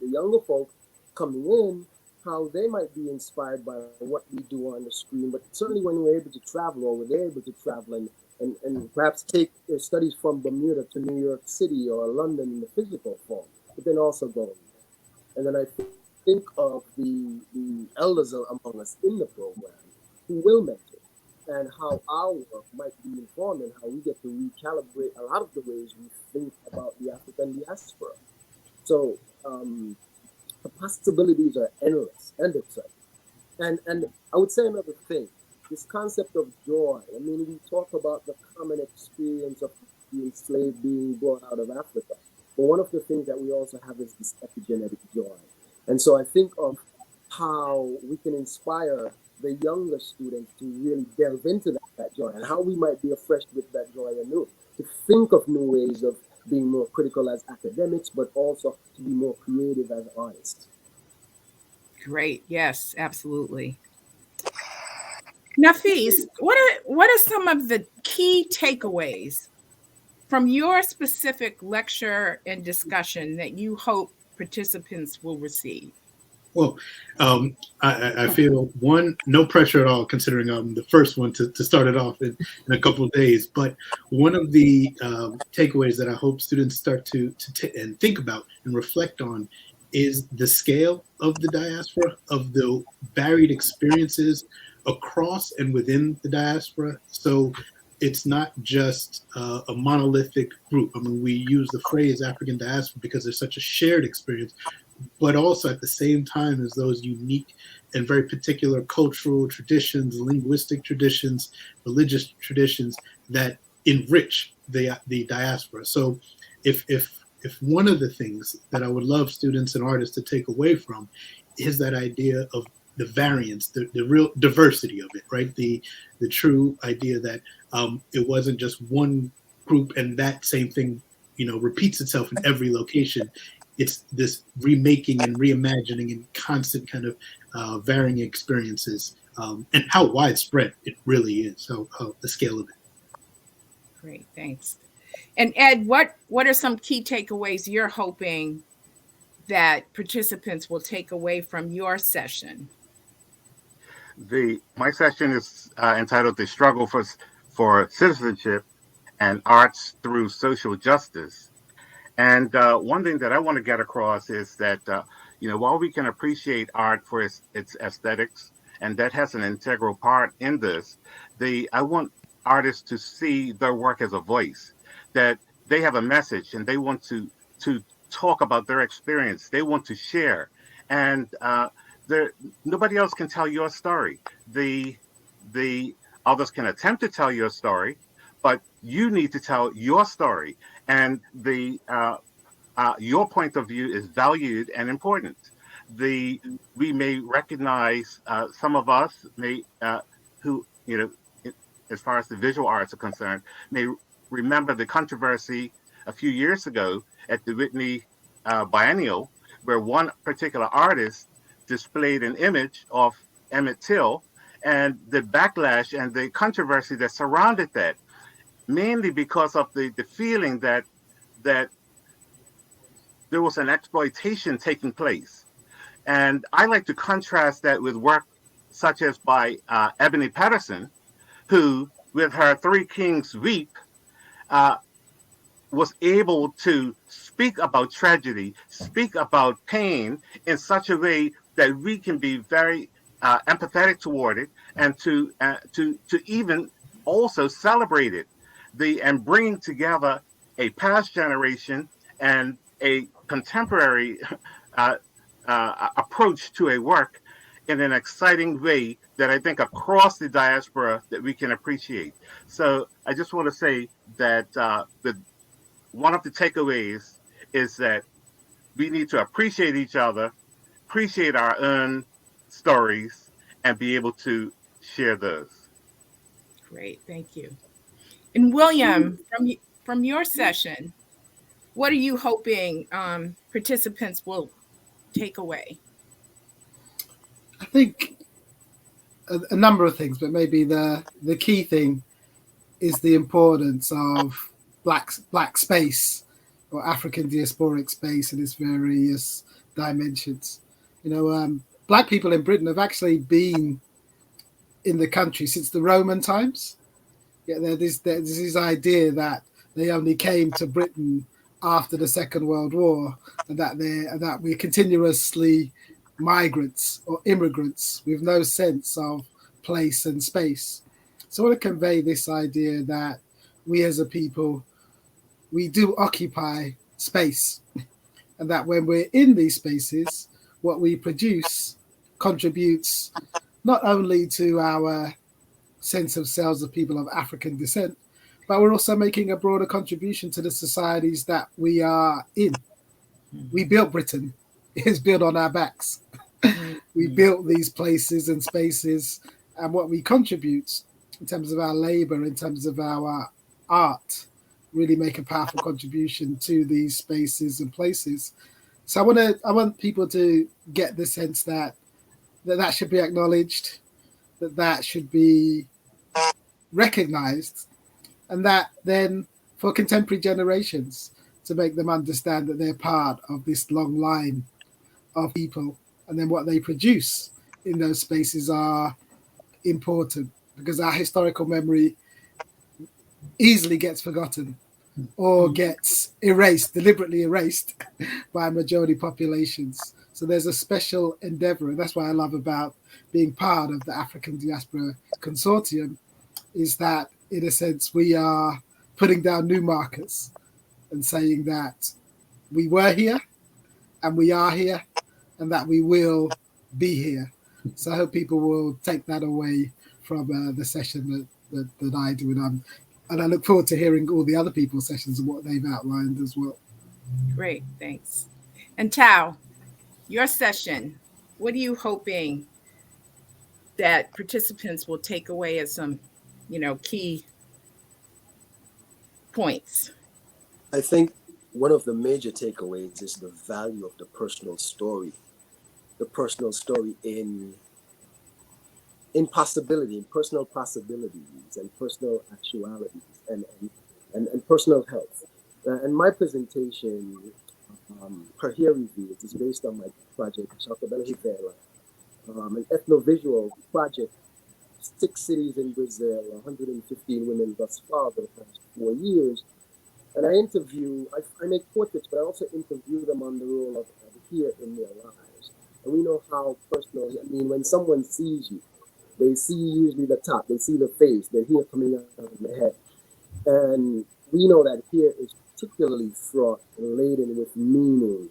younger folk coming in, how they might be inspired by what we do on the screen, but certainly when we're able to travel, or when they're able to travel and perhaps take their studies from Bermuda to New York City or London in the physical form, but then also going there. And then I think of the elders among us in the program who will mentor, and how our work might be informed and how we get to recalibrate a lot of the ways we think about the African diaspora. So the possibilities are endless and exciting. And I would say another thing, this concept of joy. I mean, we talk about the common experience of the enslaved being brought out of Africa. But one of the things that we also have is this epigenetic joy. And so I think of how we can inspire the younger students to really delve into that joy, and how we might be afresh with that joy anew, to think of new ways of being more critical as academics, but also to be more creative as artists. Great. Yes, absolutely. Nafis, what are some of the key takeaways from your specific lecture and discussion that you hope participants will receive? Well, I feel, one, no pressure at all, considering I'm the first one to start it off in a couple of days. But one of the takeaways that I hope students start to and think about and reflect on is the scale of the diaspora, of the varied experiences across and within the diaspora. So it's not just a monolithic group. I mean, we use the phrase African diaspora because there's such a shared experience, but also at the same time as those unique and very particular cultural traditions, linguistic traditions, religious traditions that enrich the diaspora. So if one of the things that I would love students and artists to take away from is that idea of the variance, the real diversity of it, right? The true idea that it wasn't just one group and that same thing, repeats itself in every location. It's this remaking and reimagining and constant kind of varying experiences, and how widespread it really is. So the scale of it. Great, thanks. And Ed, what are some key takeaways you're hoping that participants will take away from your session? My session is entitled "The Struggle for Citizenship and Arts Through Social Justice." And one thing that I want to get across is that while we can appreciate art for its aesthetics, and that has an integral part in this, I want artists to see their work as a voice, that they have a message and they want to talk about their experience. They want to share, and nobody else can tell your story. The others can attempt to tell your story, but you need to tell your story, and your point of view is valued and important. We may recognize some of us may who as far as the visual arts are concerned, may remember the controversy a few years ago at the Whitney Biennial, where one particular artist displayed an image of Emmett Till, and the backlash and the controversy that surrounded that, mainly because of the feeling that there was an exploitation taking place. And I like to contrast that with work such as by Ebony Patterson, who, with her Three Kings Weep, was able to speak about tragedy, speak about pain in such a way that we can be very empathetic toward it, and to even also celebrate it, and bringing together a past generation and a contemporary approach to a work in an exciting way that I think across the diaspora that we can appreciate. So I just want to say that one of the takeaways is that we need to appreciate each other, appreciate our own stories, and be able to share those. Great, thank you. And William, from your session, what are you hoping participants will take away? I think a number of things, but maybe the key thing is the importance of black space, or African diasporic space in its various dimensions. Black people in Britain have actually been in the country since the Roman times. Yeah, there's this idea that they only came to Britain after the Second World War, and that we're continuously migrants or immigrants with no sense of place and space. So I want to convey this idea that we as a people, we do occupy space, and that when we're in these spaces, what we produce contributes not only to our sense of selves of people of African descent, but we're also making a broader contribution to the societies that we are in. We built Britain. It's built on our backs. We built these places and spaces, and what we contribute in terms of our labor, in terms of our art, really make a powerful contribution to these spaces and places. So I want people to get the sense that should be acknowledged, that should be recognized, and that then for contemporary generations to make them understand that they're part of this long line of people, and then what they produce in those spaces are important, because our historical memory easily gets forgotten or gets erased, deliberately erased by majority populations. So there's a special endeavor, and that's what I love about being part of the African Diaspora Consortium, is that in a sense we are putting down new markers and saying that we were here and we are here and that we will be here. So I hope people will take that away from the session that I do, and I look forward to hearing all the other people's sessions and what they've outlined as well. Great, thanks. And Tao, your session, what are you hoping that participants will take away as some, key points? I think one of the major takeaways is the value of the personal story in possibility, in personal possibilities and personal actualities and personal health. And my presentation, per here revealed, is based on my project, Chacobela Hivela, an ethnovisual project, 6 cities in Brazil, 115 women thus far for the past 4 years. And I make portraits, but I also interview them on the role of here in their lives. And we know how personal, when someone sees you, they see usually the top, they see the face, they hear coming out of the head. And we know that here is particularly fraught and laden with meaning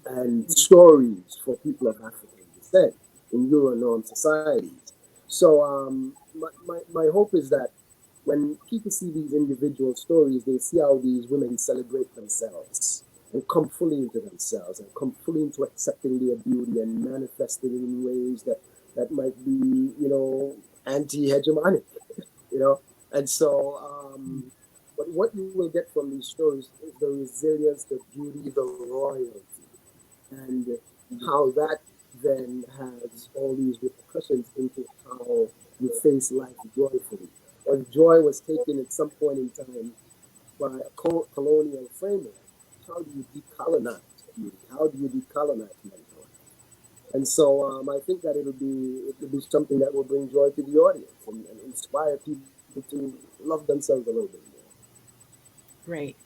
and stories for people of African descent in Euro-norm societies. So my hope is that when people see these individual stories, they see how these women celebrate themselves and come fully into themselves and come fully into accepting their beauty and manifesting it in ways that might be, anti-hegemonic, And so, but what you will get from these stories is the resilience, the beauty, the royalty, and how that then has all these repercussions into how you face life joyfully. If joy was taken at some point in time by a colonial framework, how do you decolonize beauty? How do you decolonize mental health? And so I think that it'll be something that will bring joy to the audience and inspire people to love themselves a little bit more. Great.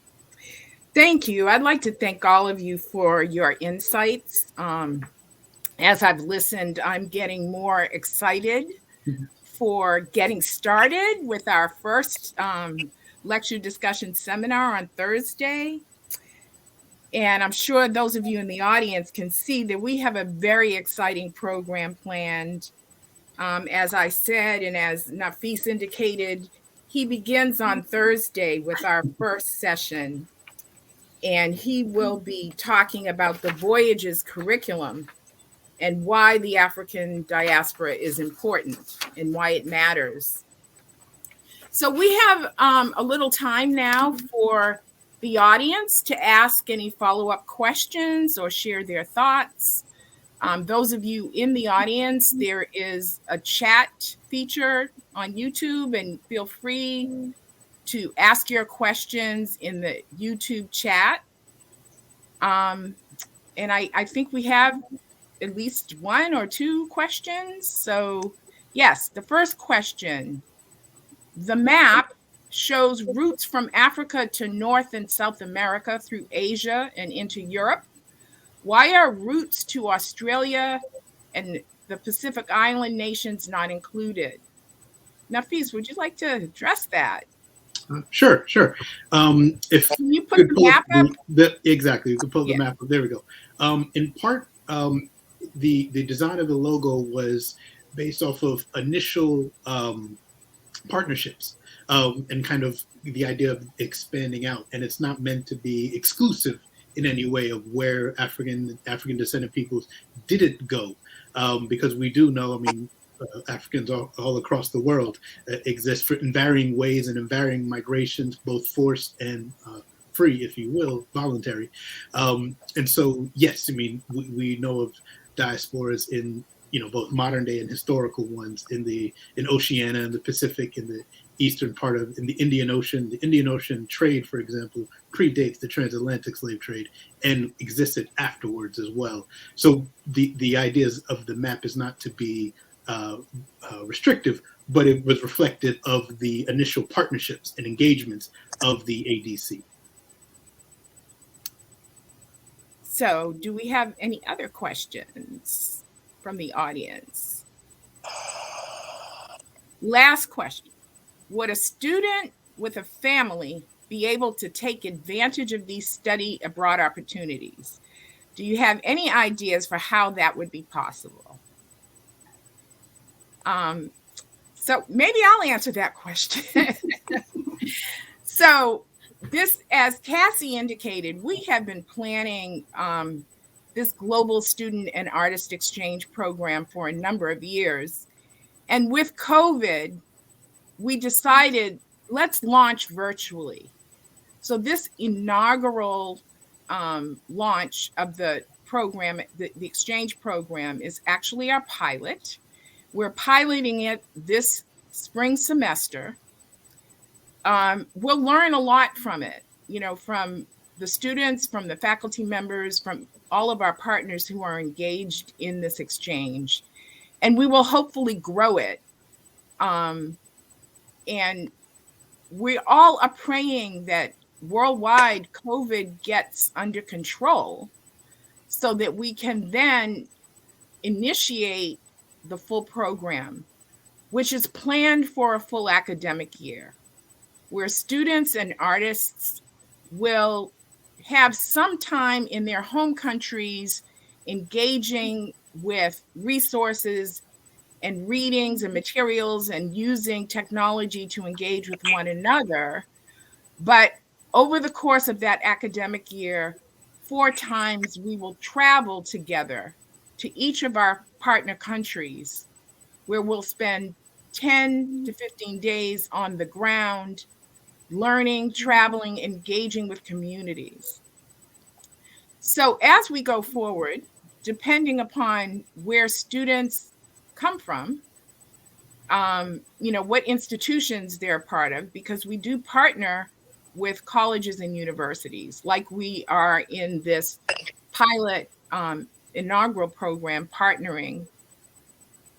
Thank you. I'd like to thank all of you for your insights. As I've listened, I'm getting more excited for getting started with our first lecture discussion seminar on Thursday. And I'm sure those of you in the audience can see that we have a very exciting program planned. As I said, and as Nafis indicated, he begins on Thursday with our first session. And he will be talking about the Voyages curriculum and why the African diaspora is important and why it matters. So we have a little time now for the audience to ask any follow-up questions or share their thoughts. Those of you in the audience, there is a chat feature on YouTube, and feel free to ask your questions in the YouTube chat. And I think we have at least 1 or 2 questions. So yes, the first question: the map shows routes from Africa to North and South America through Asia and into Europe. Why are routes to Australia and the Pacific Island nations not included? Nafis, would you like to address that? Sure. If Can you put the map up? Exactly, you can pull the map up. There we go. In part, the design of the logo was based off of initial partnerships and kind of the idea of expanding out. And it's not meant to be exclusive in any way of where African descendant peoples didn't go, because we do know, Africans all across the world exist in varying ways and in varying migrations, both forced and free, if you will, voluntary. And so, yes, we know of diasporas in, both modern day and historical ones in Oceania and the Pacific, in the eastern part in the Indian Ocean. The Indian Ocean trade, for example, predates the transatlantic slave trade and existed afterwards as well. So the ideas of the map is not to be restrictive, but it was reflective of the initial partnerships and engagements of the ADC. So do we have any other questions from the audience? Last question. Would a student with a family be able to take advantage of these study abroad opportunities? Do you have any ideas for how that would be possible? So maybe I'll answer that question. So this, as Cassie indicated, we have been planning this global student and artist exchange program for a number of years. And with COVID, we decided, let's launch virtually. So this inaugural launch of the program, the exchange program, is actually our pilot. We're piloting it this spring semester. We'll learn a lot from it, from the students, from the faculty members, from all of our partners who are engaged in this exchange. And we will hopefully grow it. And we all are praying that worldwide COVID gets under control so that we can then initiate the full program, which is planned for a full academic year, where students and artists will have some time in their home countries engaging with resources and readings and materials and using technology to engage with one another. But over the course of that academic year, 4 times we will travel together to each of our partner countries, where we'll spend 10 to 15 days on the ground, learning, traveling, engaging with communities. So as we go forward, depending upon where students come from, what institutions they're a part of, because we do partner with colleges and universities, like we are in this pilot inaugural program, partnering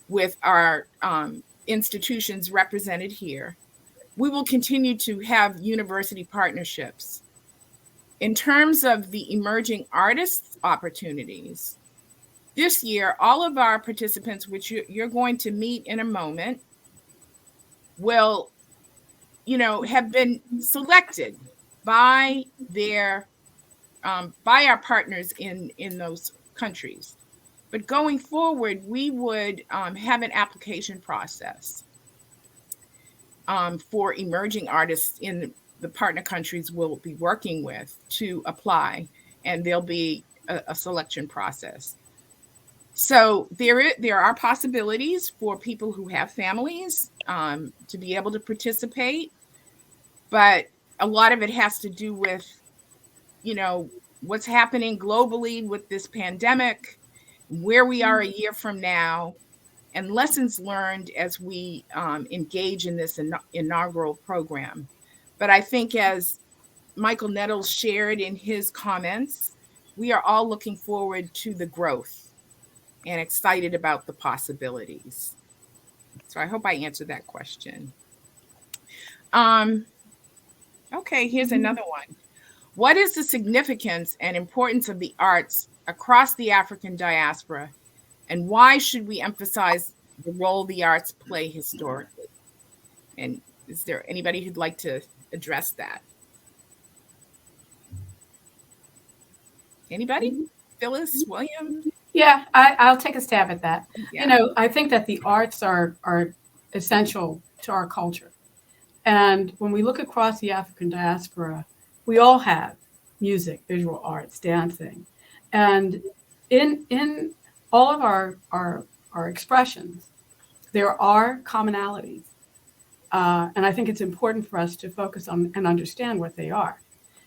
with our institutions represented here. We will continue to have university partnerships. In terms of the emerging artists opportunities, this year, all of our participants, which you're going to meet in a moment, will, have been selected by our partners in those countries. But going forward, we would have an application process for emerging artists in the partner countries we'll be working with to apply, and there'll be a selection process. So there are possibilities for people who have families to be able to participate, but a lot of it has to do with, what's happening globally with this pandemic, where we are a year from now, and lessons learned as we engage in this inaugural program. But I think, as Michael Nettles shared in his comments, we are all looking forward to the growth and excited about the possibilities. So I hope I answered that question. Okay, here's another one. What is the significance and importance of the arts across the African diaspora, and why should we emphasize the role the arts play historically? And is there anybody who'd like to address that? Anybody? Phyllis, William? Yeah, I'll take a stab at that. Yeah. I think that the arts are essential to our culture. And when we look across the African diaspora, we all have music, visual arts, dancing. And in all of our expressions, there are commonalities. And I think it's important for us to focus on and understand what they are.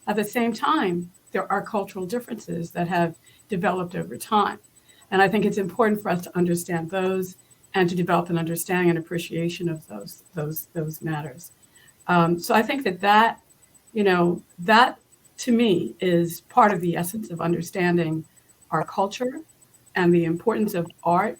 At the same time, there are cultural differences that have developed over time. And I think it's important for us to understand those and to develop an understanding and appreciation of those matters. So I think that to me is part of the essence of understanding our culture and the importance of art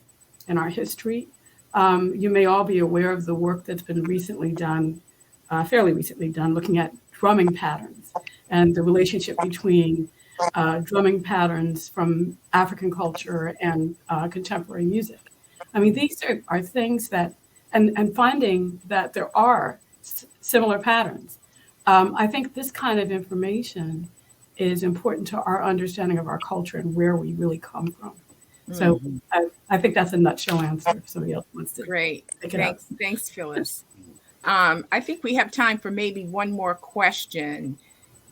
and our history. You may all be aware of the work that's been fairly recently done, looking at drumming patterns and the relationship between drumming patterns from African culture and contemporary music. I mean, these are things that, and finding that there are similar patterns. I think this kind of information is important to our understanding of our culture and where we really come from. So I think that's a nutshell answer if somebody else wants to. Great. Pick it up. Thanks, Phyllis. I think we have time for maybe one more question.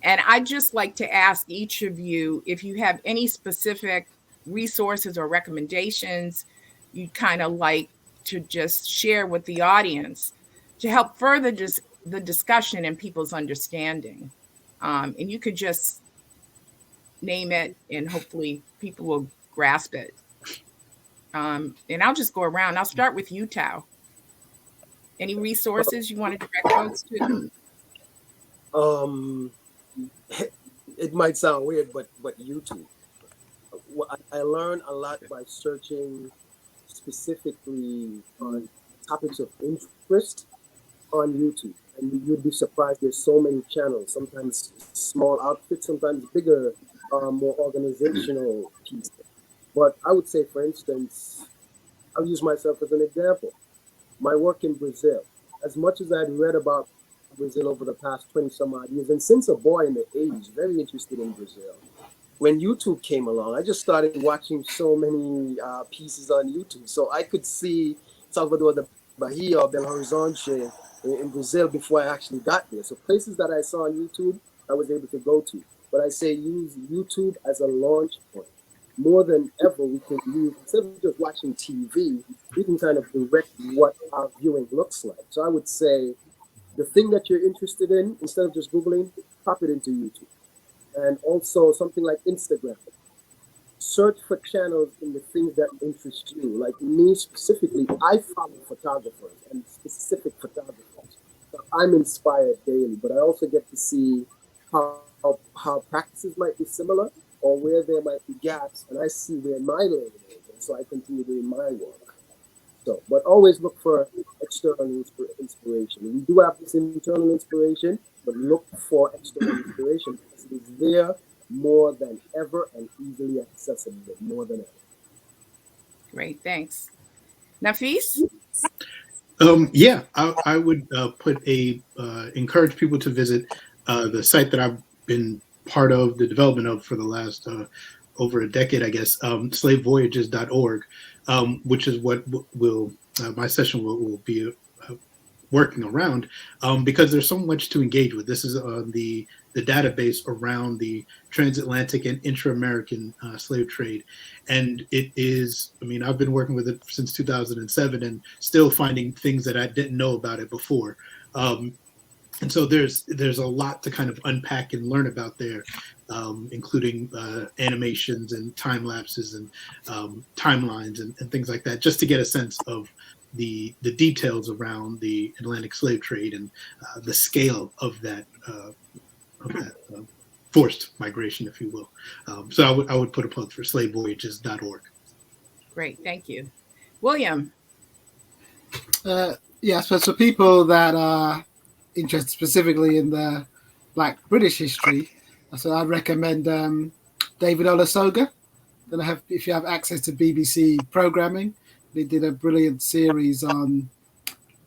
And I'd just like to ask each of you if you have any specific resources or recommendations you'd kind of like to just share with the audience to help further just the discussion and people's understanding. And you could just name it and hopefully people will grasp it. And I'll just go around. I'll start with you, Tao. Any resources you want to direct folks to? It might sound weird, but YouTube. I learn a lot by searching specifically on topics of interest on YouTube. And you'd be surprised, there's so many channels, sometimes small outfits, sometimes bigger, more organizational pieces. But I would say, for instance, I'll use myself as an example. My work in Brazil, as much as I'd read about Brazil over the past 20 some odd years, and since a boy in the 80s, very interested in Brazil. When YouTube came along, I just started watching so many pieces on YouTube. So I could see Salvador da Bahia or Belo Horizonte in Brazil before I actually got there. So places that I saw on YouTube, I was able to go to. But I say use YouTube as a launch point. More than ever, we can use, instead of just watching TV, we can kind of direct what our viewing looks like. So I would say the thing that you're interested in, instead of just Googling, pop it into YouTube. And also something like Instagram. Search for channels in the things that interest you. Like me specifically, I follow photographers and specific photographers. So I'm inspired daily, but I also get to see how practices might be similar or where there might be gaps, and I see where my lane is, and so I continue doing my work. So, but always look for external inspiration. We do have this internal inspiration, but look for external inspiration because it is there more than ever and easily accessible more than ever. Great, thanks. Nafis? Yeah, I would encourage people to visit the site that I've been part of the development of for the last over a decade, I guess, slavevoyages.org, which is what my session will be working around, because there's so much to engage with. This is the database around the transatlantic and intra-American slave trade. And it is, I mean, I've been working with it since 2007 and still finding things that I didn't know about it before. And so there's a lot to kind of unpack and learn about there, including animations and time lapses and timelines and things like that, just to get a sense of the details around the Atlantic slave trade and the scale of that forced migration, if you will. So I would put a plug for slavevoyages.org. Great, thank you. William? Yeah, so for people that are interested specifically in the Black British history, so I'd recommend David Olusoga. Don't know if you have access to BBC programming. They did a brilliant series on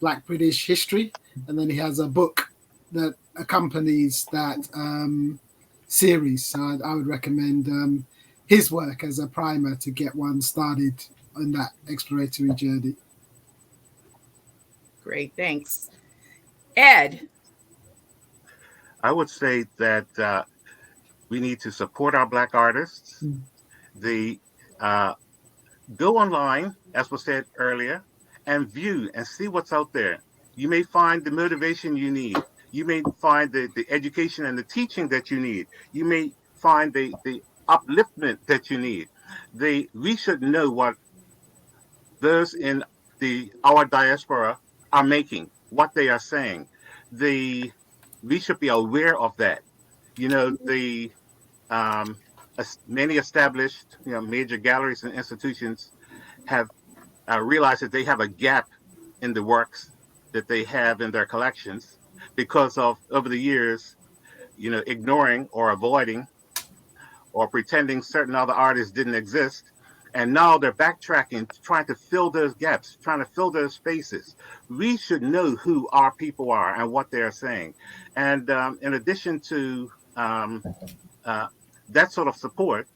Black British history, and then he has a book that accompanies that series. So I would recommend his work as a primer to get one started on that exploratory journey. Great, thanks. Ed? I would say that we need to support our Black artists. They go online, as was said earlier, and view and see what's out there. You may find the motivation you need. You may find the education and the teaching that you need. You may find the upliftment that you need. We should know what those in our diaspora are making, what they are saying. We should be aware of that. You know, many established, major galleries and institutions have realized that they have a gap in the works that they have in their collections because of, over the years, ignoring or avoiding or pretending certain other artists didn't exist. And now they're backtracking, trying to fill those gaps, trying to fill those spaces. We should know who our people are and what they are saying. And in addition to that sort of support,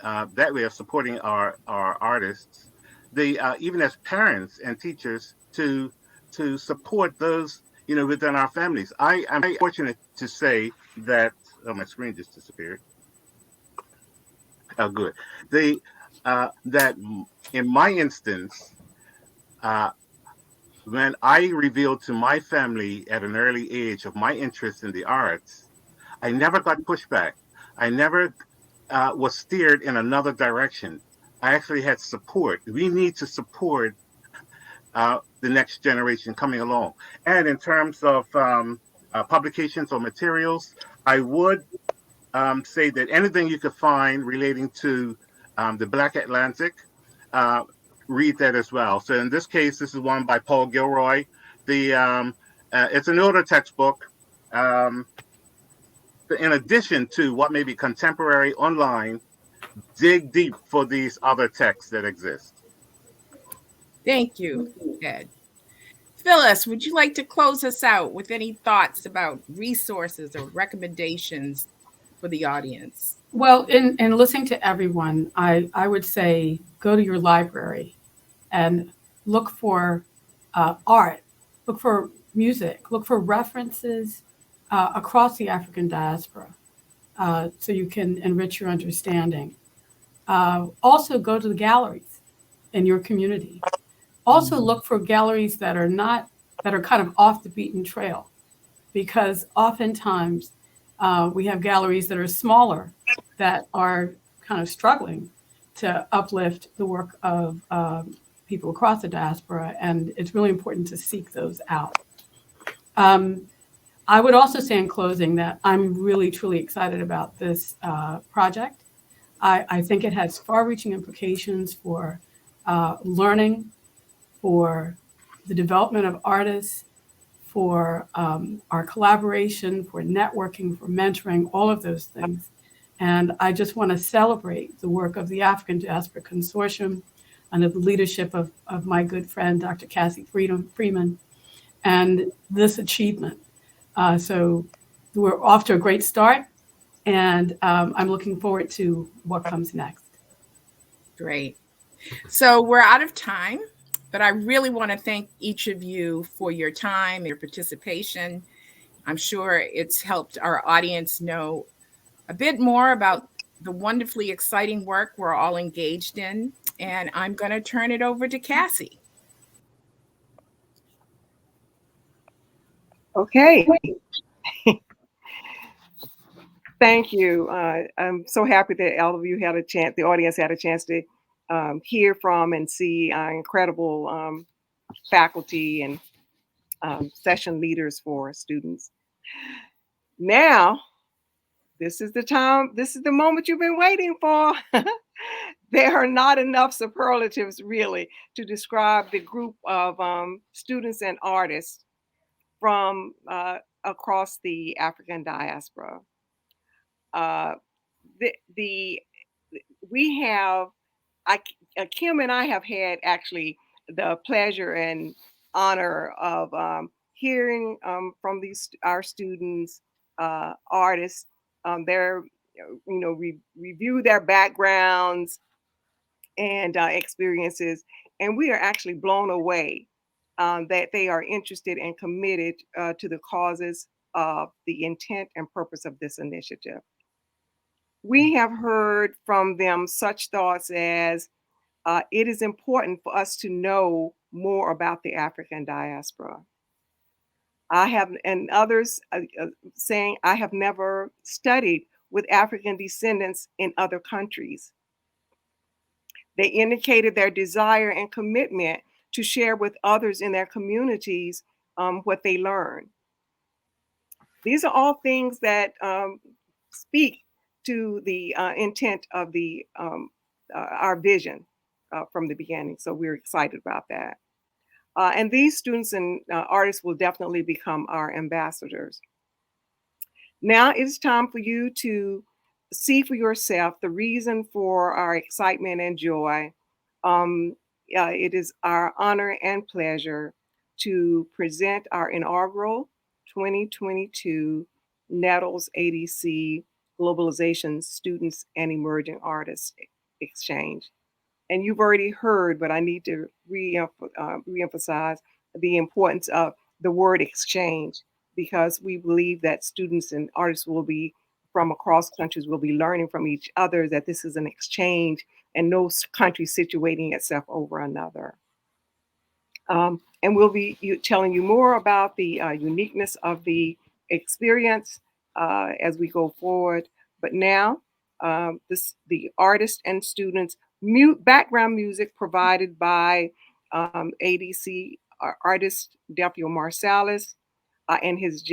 that way of supporting our artists, even as parents and teachers, to support those within our families. I am fortunate to say that my screen just disappeared. Oh, good. that in my instance, when I revealed to my family at an early age of my interest in the arts, I never got pushback. I never was steered in another direction. I actually had support. We need to support the next generation coming along. And in terms of publications or materials, I would say that anything you could find relating to the Black Atlantic, read that as well. So in this case, this is one by Paul Gilroy. It's an older textbook. In addition to what may be contemporary online, dig deep for these other texts that exist. Thank you, Ed. Phyllis, would you like to close us out with any thoughts about resources or recommendations for the audience? Well, in listening to everyone, I would say go to your library and look for art, look for music, look for references across the African diaspora so you can enrich your understanding. Also go to the galleries in your community. Also look for galleries that are kind of off the beaten trail, because oftentimes we have galleries that are smaller that are kind of struggling to uplift the work of people across the diaspora, and it's really important to seek those out. I would also say in closing that I'm really, truly excited about this project. I think it has far-reaching implications for learning, for the development of artists, for our collaboration, for networking, for mentoring, all of those things. And I just want to celebrate the work of the African Diaspora Consortium under the leadership of my good friend, Dr. Cassie Freeman, and this achievement. So we're off to a great start, and I'm looking forward to what comes next. Great. So we're out of time, but I really want to thank each of you for your time, your participation. I'm sure it's helped our audience know a bit more about the wonderfully exciting work we're all engaged in. And I'm going to turn it over to Cassie. Okay. Thank you. I'm so happy that all of you had a chance, the audience had a chance to hear from and see our incredible faculty and session leaders for students. Now, this is the time, this is the moment you've been waiting for. There are not enough superlatives really to describe the group of students and artists from across the African diaspora. We have, Kim and I have had actually the pleasure and honor of hearing from our students, artists, review their backgrounds and experiences, and we are actually blown away that they are interested and committed to the causes of the intent and purpose of this initiative. We have heard from them such thoughts as, it is important for us to know more about the African diaspora. And others saying, I have never studied with African descendants in other countries. They indicated their desire and commitment to share with others in their communities what they learn. These are all things that speak to the intent of our vision from the beginning. So we're excited about that. And these students and artists will definitely become our ambassadors. Now it's time for you to see for yourself the reason for our excitement and joy. It is our honor and pleasure to present our inaugural 2022 Nettles ADC Globalization Students and Emerging Artists Exchange. And you've already heard, but I need to reemphasize the importance of the word exchange, because we believe that students and artists will be from across countries will be learning from each other, that this is an exchange and no country situating itself over another. And we'll be telling you more about the uniqueness of the experience as we go forward. But now, the artists and students, background music provided by ADC artist Delphio Marsalis and his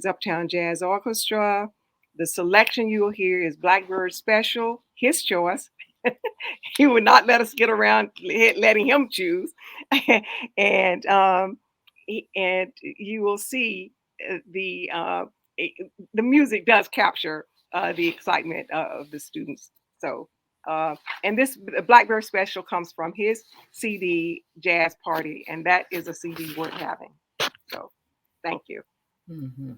Uptown Jazz Orchestra. The selection you will hear is Blackbird Special, his choice. He would not let us get around letting him choose. And you will see the music does capture the excitement of the students. So, and this Blackbird Special comes from his CD Jazz Party, and that is a CD worth having. So, thank you. Mm-hmm.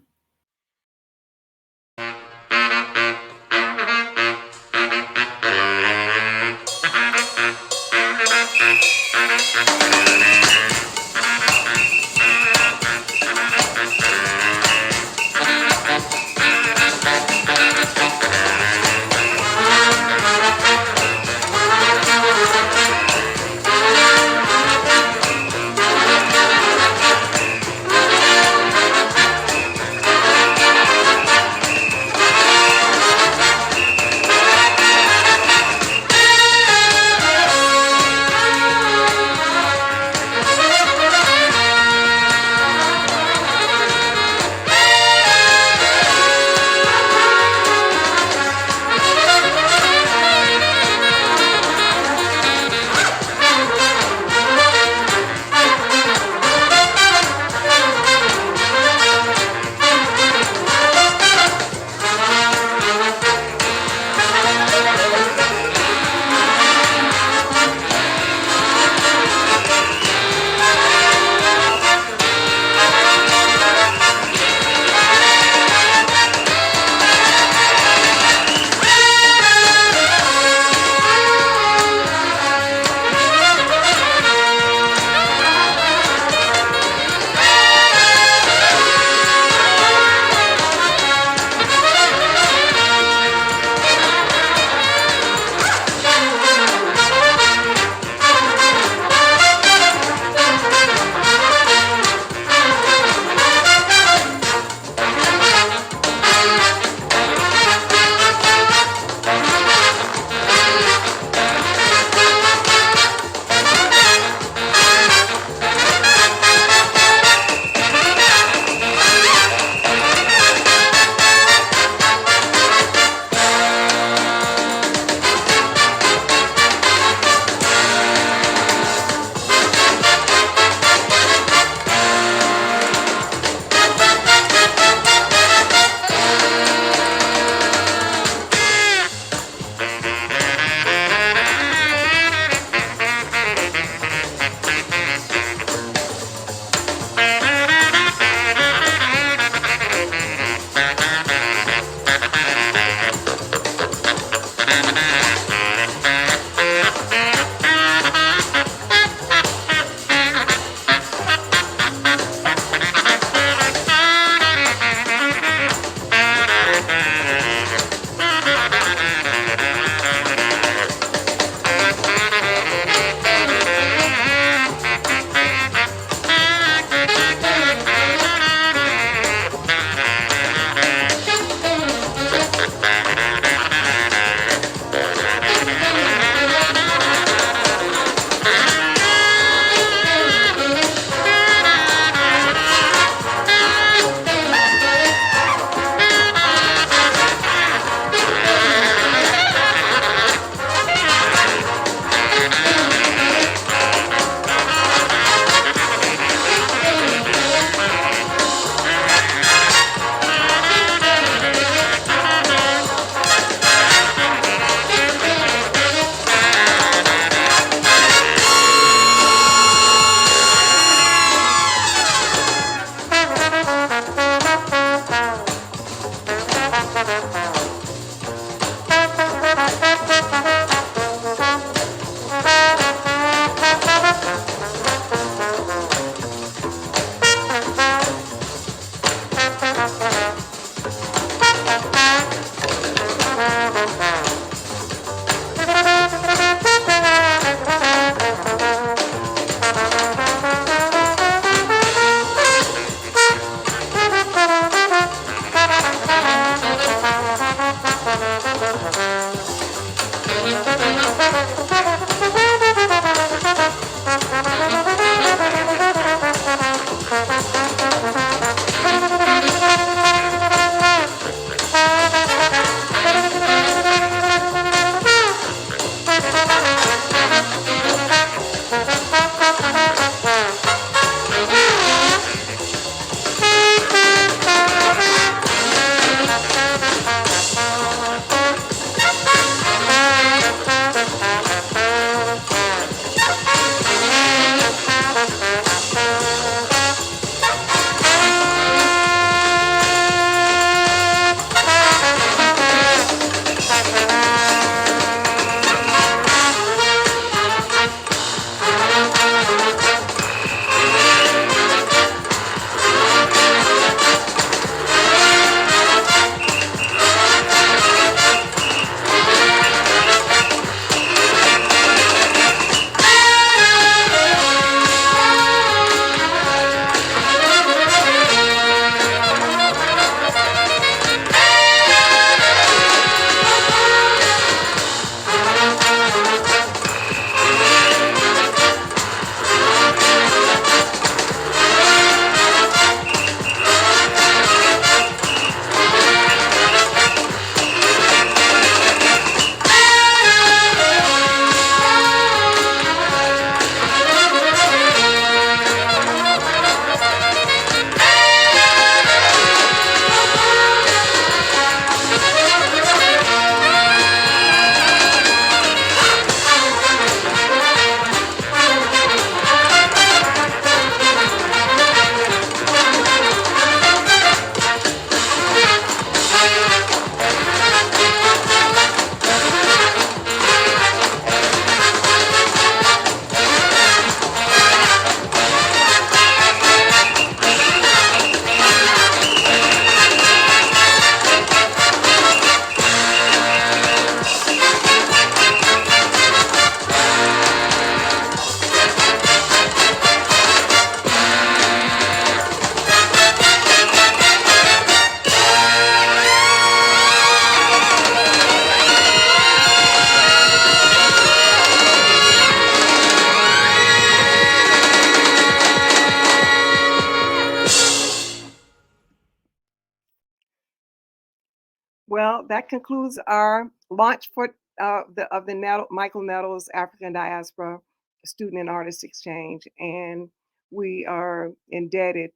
Well, that concludes our launch for the Michael Nettles African Diaspora Student and Artist Exchange, and we are indebted,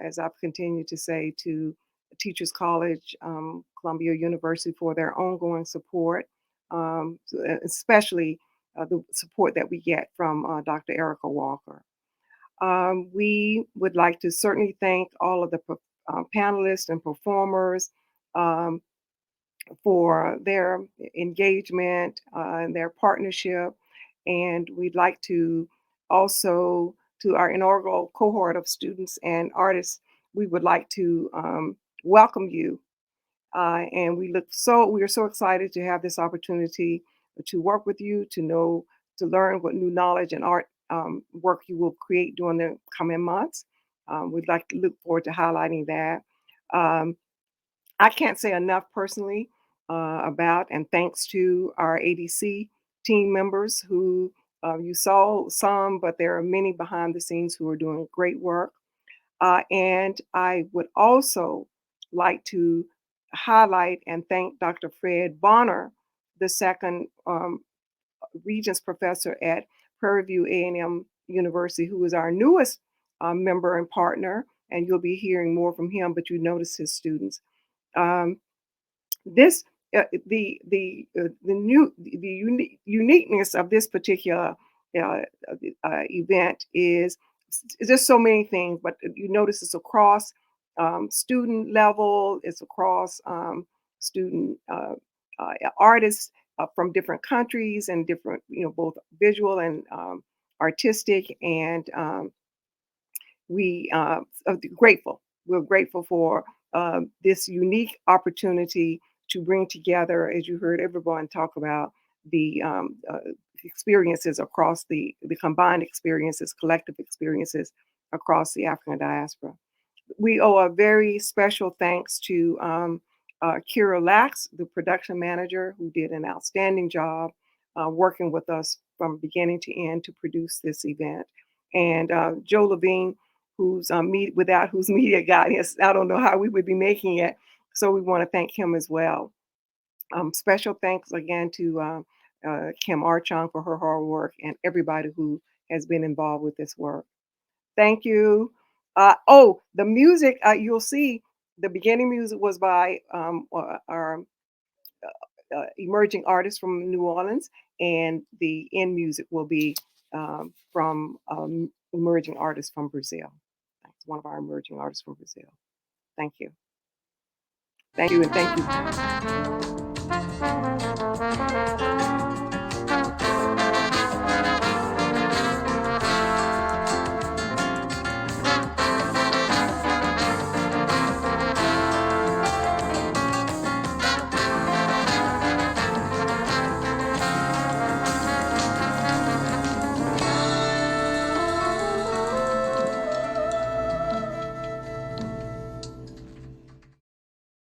as I've continued to say, to Teachers College, Columbia University for their ongoing support, especially the support that we get from Dr. Erica Walker. We would like to certainly thank all of the panelists and performers for their engagement and their partnership. And we'd like to also, to our inaugural cohort of students and artists, we would like to welcome you. And we are so excited to have this opportunity to work with you, to learn what new knowledge and art work you will create during the coming months. We'd like to look forward to highlighting that. I can't say enough personally about and thanks to our ADC team members who you saw some, but there are many behind the scenes who are doing great work. And I would also like to highlight and thank Dr. Fred Bonner, the second Regents Professor at Prairie View A&M University, who is our newest member and partner. And you'll be hearing more from him, but you notice his students. This uniqueness of this particular event is just so many things, but you notice it's across student level, it's across student artists from different countries and different, both visual and artistic, and we are grateful. We're grateful for this unique opportunity to bring together, as you heard everyone talk about, the experiences across the combined experiences, collective experiences across the African diaspora. We owe a very special thanks to Kira Lax, the production manager, who did an outstanding job working with us from beginning to end to produce this event. And Joe Levine, who's without whose media guidance, I don't know how we would be making it. So we want to thank him as well. Special thanks again to Kim Archon for her hard work and everybody who has been involved with this work. Thank you. The music, you'll see the beginning music was by our emerging artists from New Orleans, and the end music will be from emerging artists from Brazil. That's one of our emerging artists from Brazil. Thank you. Thank you, and thank you.